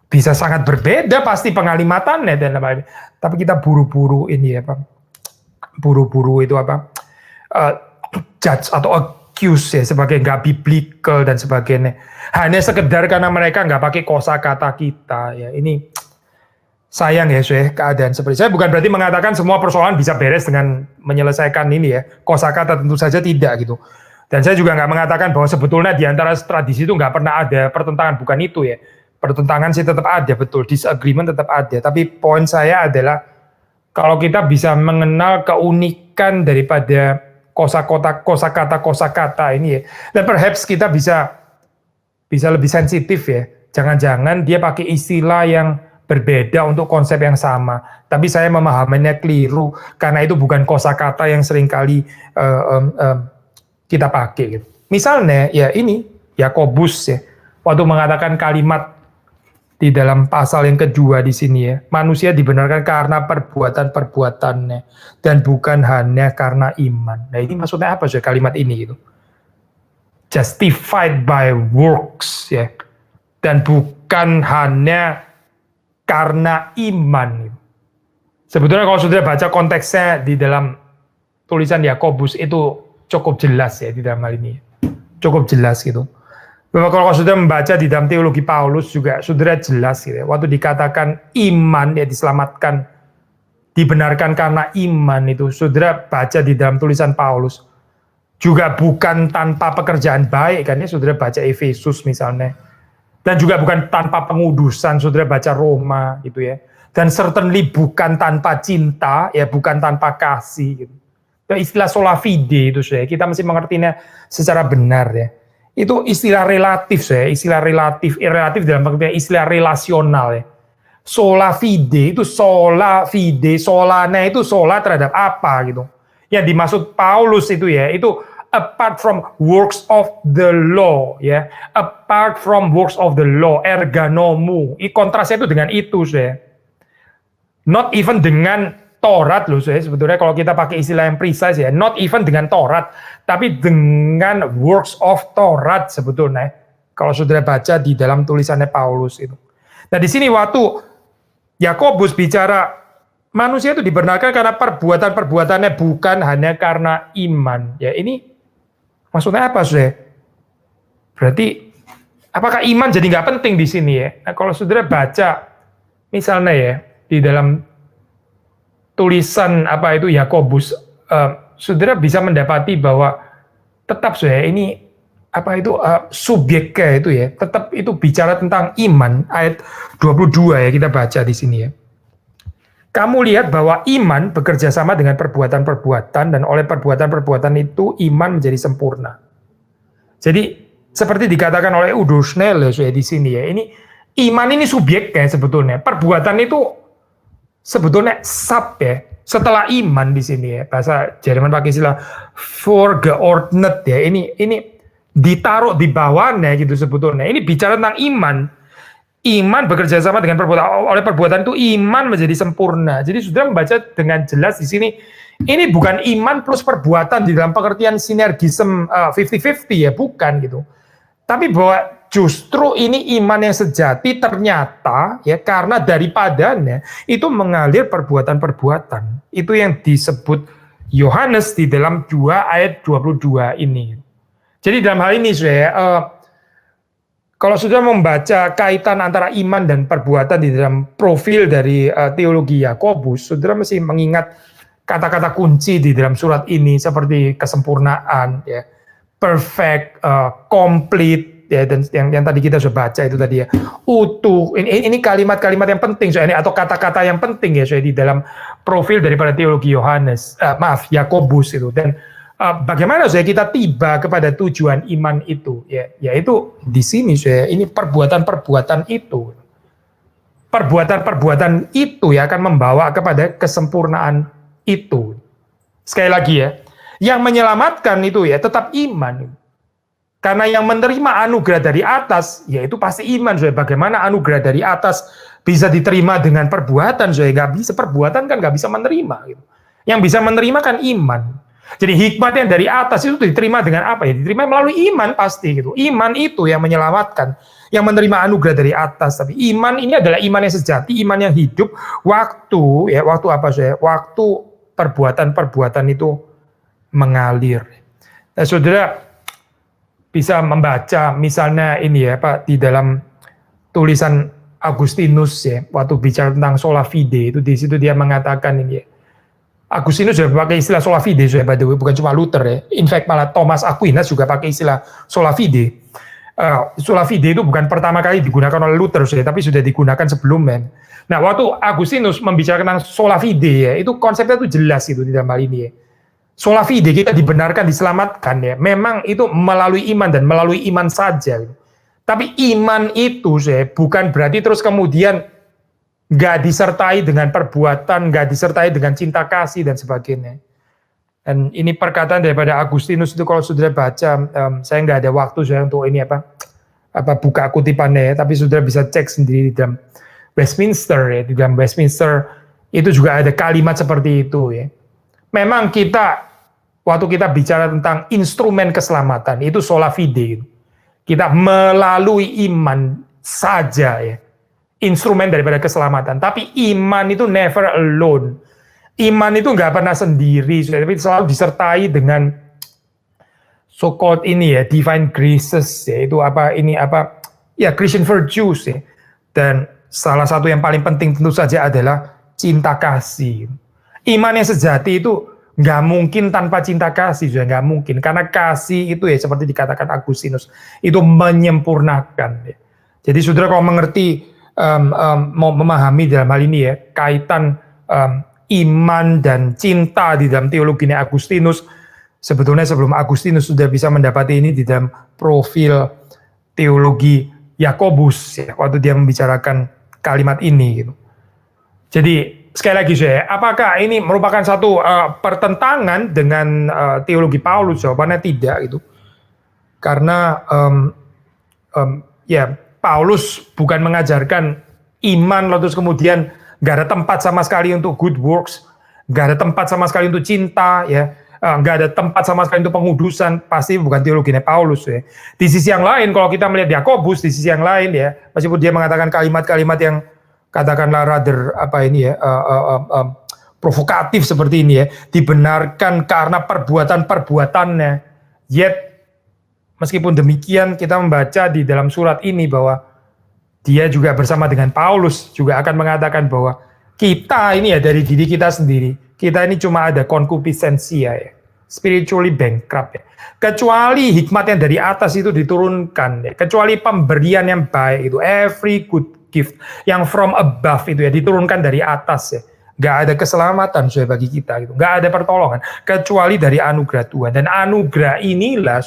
bisa sangat berbeda pasti pengalimatannya dan apa. Tapi kita buru-buru ini apa? Buru-buru itu apa? Judge atau accuse ya sebagai nggak biblical dan sebagainya. Hanya sekedar karena mereka nggak pakai kosakata kita ya. Ini sayang ya keadaan seperti saya bukan berarti mengatakan semua persoalan bisa beres dengan menyelesaikan ini ya kosakata, tentu saja tidak gitu. Dan saya juga nggak mengatakan bahwa sebetulnya di antara tradisi itu nggak pernah ada pertentangan, bukan itu ya. Pertentangan sih tetap ada, betul, disagreement tetap ada. Tapi poin saya adalah kalau kita bisa mengenal keunikan daripada kosakata ini ya, dan perhaps kita bisa lebih sensitif ya. Jangan-jangan dia pakai istilah yang berbeda untuk konsep yang sama, tapi saya memahaminya keliru karena itu bukan kosakata yang seringkali kita pakai. Gitu. Misalnya ya ini Yakobus ya, waktu mengatakan kalimat di dalam pasal yang kedua di sini ya, manusia dibenarkan karena perbuatan-perbuatannya dan bukan hanya karena iman. Nah ini maksudnya apa sih kalimat ini gitu? Justified by works ya, dan bukan hanya karena iman. Sebetulnya kalau saudara baca konteksnya di dalam tulisan Yakobus itu cukup jelas ya di dalam hal ini. Cukup jelas gitu. Bahwa kalau saudara membaca di dalam teologi Paulus juga saudara jelas gitu ya. Waktu dikatakan iman ya diselamatkan, dibenarkan karena iman itu saudara baca di dalam tulisan Paulus. Juga bukan tanpa pekerjaan baik kan ya saudara baca Efesus misalnya. Dan juga bukan tanpa pengudusan, saudara baca Roma gitu ya. Dan certainly bukan tanpa cinta, ya bukan tanpa kasih. Gitu. Ya, istilah sola fide itu saya, kita mesti mengertinya secara benar ya. Itu istilah relatif saya, istilah relatif dalam pengertian istilah relasional ya. Sola fide itu sola fide, solana itu sola terhadap apa gitu. Yang dimaksud Paulus itu ya, itu apart from works of the law ya, apart from works of the law, erganomu. Kontrasnya itu dengan itu saya. Not even dengan Taurat loh saya, sebetulnya kalau kita pakai istilah yang precise ya, not even dengan Taurat, tapi dengan works of Taurat sebetulnya. Kalau saudara baca di dalam tulisannya Paulus itu. Nah di sini waktu Yakobus bicara manusia itu dibenarkan karena perbuatan-perbuatannya bukan hanya karena iman. Ya ini maksudnya apa, saudara? Berarti apakah iman jadi nggak penting di sini ya? Nah, kalau saudara baca misalnya ya di dalam tulisan apa itu Yakobus, saudara bisa mendapati bahwa tetap saudara ini apa itu subjeknya itu ya, tetap itu bicara tentang iman. Ayat 22 ya kita baca di sini ya. Kamu lihat bahwa iman bekerja sama dengan perbuatan-perbuatan dan oleh perbuatan-perbuatan itu iman menjadi sempurna. Jadi seperti dikatakan oleh Udo Schnell ya di sini ya. Ini iman ini subjeknya sebetulnya. Perbuatan itu sebetulnya sub ya. Setelah iman di sini ya. Bahasa Jerman pakai istilah vorgeordnet ya. Ini ditaruh di bawahnya gitu sebetulnya. Ini bicara tentang iman. Iman bekerja sama dengan perbuatan, oleh perbuatan itu iman menjadi sempurna. Jadi sudah membaca dengan jelas di sini, ini bukan iman plus perbuatan di dalam pengertian sinergisme 50-50 ya, bukan gitu. Tapi bahwa justru ini iman yang sejati ternyata ya karena daripadanya itu mengalir perbuatan-perbuatan. Itu yang disebut Yohanes di dalam 2 ayat 22 ini. Jadi dalam hal ini saya kalau sudah membaca kaitan antara iman dan perbuatan di dalam profil dari teologi Yakobus, saudara mesti mengingat kata-kata kunci di dalam surat ini seperti kesempurnaan, ya, perfect, complete, ya, dan yang tadi kita sudah baca itu tadi ya, utuh. Ini kalimat-kalimat yang penting soalnya atau kata-kata yang penting ya soalnya di dalam profil daripada teologi Yakobus itu. Dan bagaimana saya kita tiba kepada tujuan iman itu ya, yaitu di sini saya ini perbuatan-perbuatan itu ya akan membawa kepada kesempurnaan itu. Sekali lagi ya, yang menyelamatkan itu ya tetap iman, karena yang menerima anugerah dari atas yaitu pasti iman. Saya bagaimana anugerah dari atas bisa diterima dengan perbuatan? Saya nggak bisa, perbuatan kan nggak bisa menerima gitu. Yang bisa menerima kan iman. Jadi hikmat yang dari atas itu diterima dengan apa ya? Diterima melalui iman pasti gitu. Iman itu yang menyelamatkan, yang menerima anugerah dari atas. Tapi iman ini adalah iman yang sejati, iman yang hidup. Waktu apa saya? Waktu perbuatan-perbuatan itu mengalir. Nah, saudara bisa membaca misalnya ini ya Pak di dalam tulisan Agustinus ya, waktu bicara tentang sola fide itu di situ dia mengatakan ini ya. Agustinus juga pakai istilah sola fide, by the way, bukan cuma Luther ya. In fact malah Thomas Aquinas juga pakai istilah sola fide. Sola fide itu bukan pertama kali digunakan oleh Luther, tapi sudah digunakan sebelumnya. Nah, waktu Agustinus membicarakan tentang sola fide ya, itu konsepnya itu jelas itu di dalam hal ini ya. Sola fide kita dibenarkan, diselamatkan ya. Memang itu melalui iman dan melalui iman saja. Gitu. Tapi iman itu bukan berarti terus kemudian nggak disertai dengan perbuatan, nggak disertai dengan cinta kasih dan sebagainya. Dan ini perkataan daripada Agustinus itu kalau sudah baca, saya nggak ada waktu saya untuk ini apa buka kutipannya ya, tapi sudah bisa cek sendiri di dalam Westminster ya, di dalam Westminster itu juga ada kalimat seperti itu ya. Memang waktu kita bicara tentang instrumen keselamatan itu sola fide, kita melalui iman saja ya. Instrumen daripada keselamatan. Tapi iman itu never alone. Iman itu nggak pernah sendiri, tapi selalu disertai dengan so-called ini ya, divine graces ya, itu Christian virtues ya. Dan salah satu yang paling penting tentu saja adalah cinta kasih. Iman yang sejati itu nggak mungkin tanpa cinta kasih, nggak mungkin. Karena kasih itu ya seperti dikatakan Agustinus, itu menyempurnakan ya. Jadi saudara kalau mengerti mau memahami dalam hal ini ya kaitan iman dan cinta di dalam teologinya Agustinus, sebetulnya sebelum Agustinus sudah bisa mendapati ini di dalam profil teologi Yakobus ya, waktu dia membicarakan kalimat ini gitu. Jadi sekali lagi apakah ini merupakan satu pertentangan dengan teologi Paulus? Jawabannya tidak gitu, karena Paulus bukan mengajarkan iman lalu terus kemudian gak ada tempat sama sekali untuk good works, gak ada tempat sama sekali untuk cinta ya, gak ada tempat sama sekali untuk pengudusan. Pasti bukan teologinya Paulus ya. Di sisi yang lain kalau kita melihat Yakobus di sisi yang lain ya, meskipun dia mengatakan kalimat-kalimat yang katakanlah rather provokatif seperti ini ya, dibenarkan karena perbuatan-perbuatannya, yet meskipun demikian, kita membaca di dalam surat ini bahwa dia juga bersama dengan Paulus juga akan mengatakan bahwa kita ini ya dari diri kita sendiri, kita ini cuma ada concupiscencia ya, spiritually bankrupt ya. Kecuali hikmat yang dari atas itu diturunkan ya, kecuali pemberian yang baik itu, every good gift yang from above itu ya diturunkan dari atas ya. Gak ada keselamatan bagi kita gitu, gak ada pertolongan kecuali dari anugerah Tuhan. Dan anugerah inilah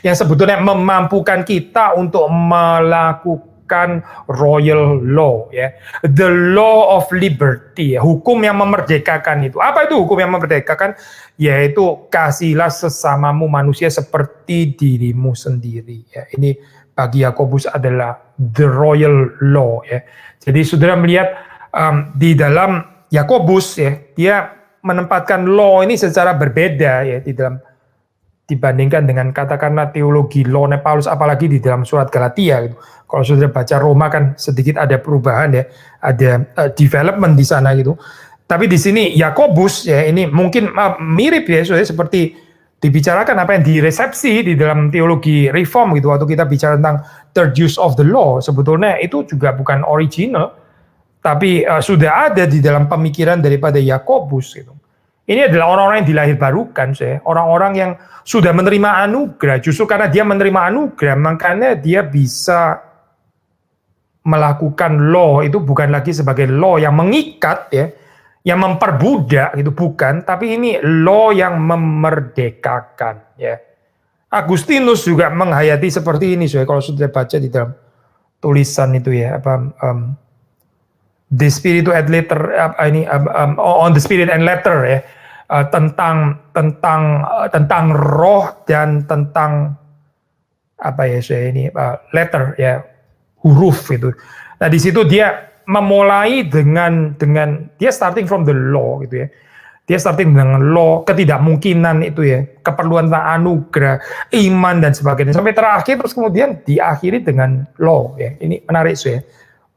yang sebetulnya memampukan kita untuk melakukan royal law ya, the law of liberty ya, hukum yang memerdekakan itu. Apa itu hukum yang memerdekakan? Yaitu kasihlah sesamamu manusia seperti dirimu sendiri ya. Ini bagi Yakobus adalah the royal law ya. Jadi saudara melihat di dalam Yakobus ya, dia menempatkan law ini secara berbeda ya di dalam dibandingkan dengan katakanlah teologi law Paulus, apalagi di dalam surat Galatia gitu. Kalau sudah baca Roma kan sedikit ada perubahan ya, ada development di sana gitu. Tapi di sini Yakobus ya ini mungkin mirip ya seperti dibicarakan apa yang diresepsi di dalam teologi reform gitu, waktu kita bicara tentang third use of the law, sebetulnya itu juga bukan original. Tapi sudah ada di dalam pemikiran daripada Yakobus gitu. Ini adalah orang-orang yang dilahirbarukan, orang-orang yang sudah menerima anugerah. Justru karena dia menerima anugerah, makanya dia bisa melakukan law itu bukan lagi sebagai law yang mengikat ya, yang memperbudak itu bukan, tapi ini law yang memerdekakan ya. Agustinus juga menghayati seperti ini, kalau sudah baca di dalam tulisan itu ya The Spirit and Letter on the Spirit and Letter ya, tentang roh dan tentang letter ya, huruf itu. Nah di situ dia memulai dengan dia starting from the law gitu ya. Dia starting dengan law, ketidakmungkinan itu ya, keperluan tentang anugerah, iman dan sebagainya. Sampai terakhir terus kemudian diakhiri dengan law ya. Ini menarik ya.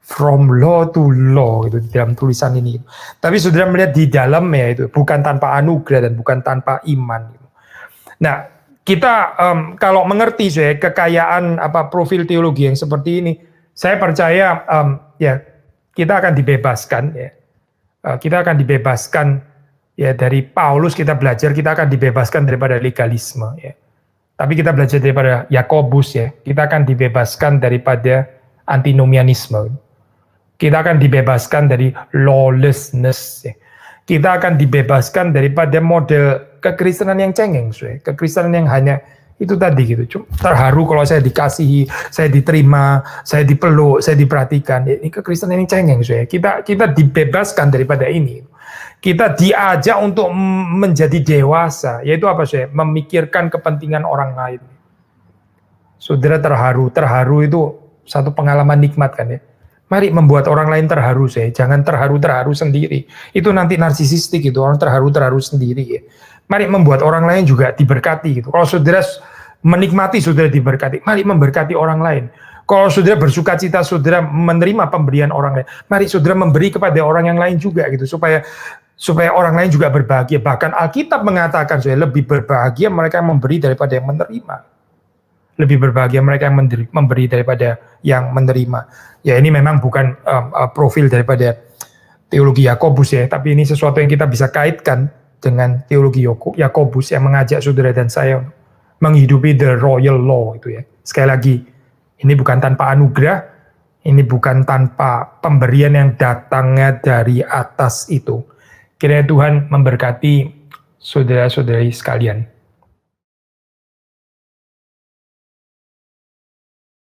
From law to law itu di dalam tulisan ini. Tapi saudara melihat di dalam ya itu bukan tanpa anugerah dan bukan tanpa iman. Nah, kita kalau mengerti saya kekayaan profil teologi yang seperti ini, saya percaya ya kita akan dibebaskan ya. Kita akan dibebaskan ya dari Paulus, kita belajar kita akan dibebaskan daripada legalisme ya. Tapi kita belajar daripada Yakobus ya, kita akan dibebaskan daripada antinomianisme. Kita akan dibebaskan dari lawlessness ya. Kita akan dibebaskan daripada model kekristenan yang cengeng, kekristenan yang hanya itu tadi gitu. Cuma terharu kalau saya dikasihi, saya diterima, saya dipeluk, saya diperhatikan. Ini kekristenan yang cengeng, kita dibebaskan daripada ini. Kita diajak untuk menjadi dewasa, yaitu apa sih? Memikirkan kepentingan orang lain. Saudara terharu itu satu pengalaman nikmat kan ya. Mari membuat orang lain terharu saya, jangan terharu sendiri. Itu nanti narsisistik itu, orang terharu sendiri ya. Mari membuat orang lain juga diberkati gitu. Kalau saudara menikmati, saudara diberkati. Mari memberkati orang lain. Kalau saudara bersuka cita, saudara menerima pemberian orang lain. Mari saudara memberi kepada orang yang lain juga gitu, supaya orang lain juga berbahagia. Bahkan Alkitab mengatakan lebih berbahagia mereka yang memberi daripada yang menerima. Lebih berbahagia mereka yang memberi daripada yang menerima. Ya ini memang bukan profil daripada teologi Yakobus ya, tapi ini sesuatu yang kita bisa kaitkan dengan teologi Yakobus yang mengajak saudara dan saya menghidupi the royal law itu ya. Sekali lagi, ini bukan tanpa anugerah, ini bukan tanpa pemberian yang datangnya dari atas itu. Kiranya Tuhan memberkati saudara-saudari sekalian.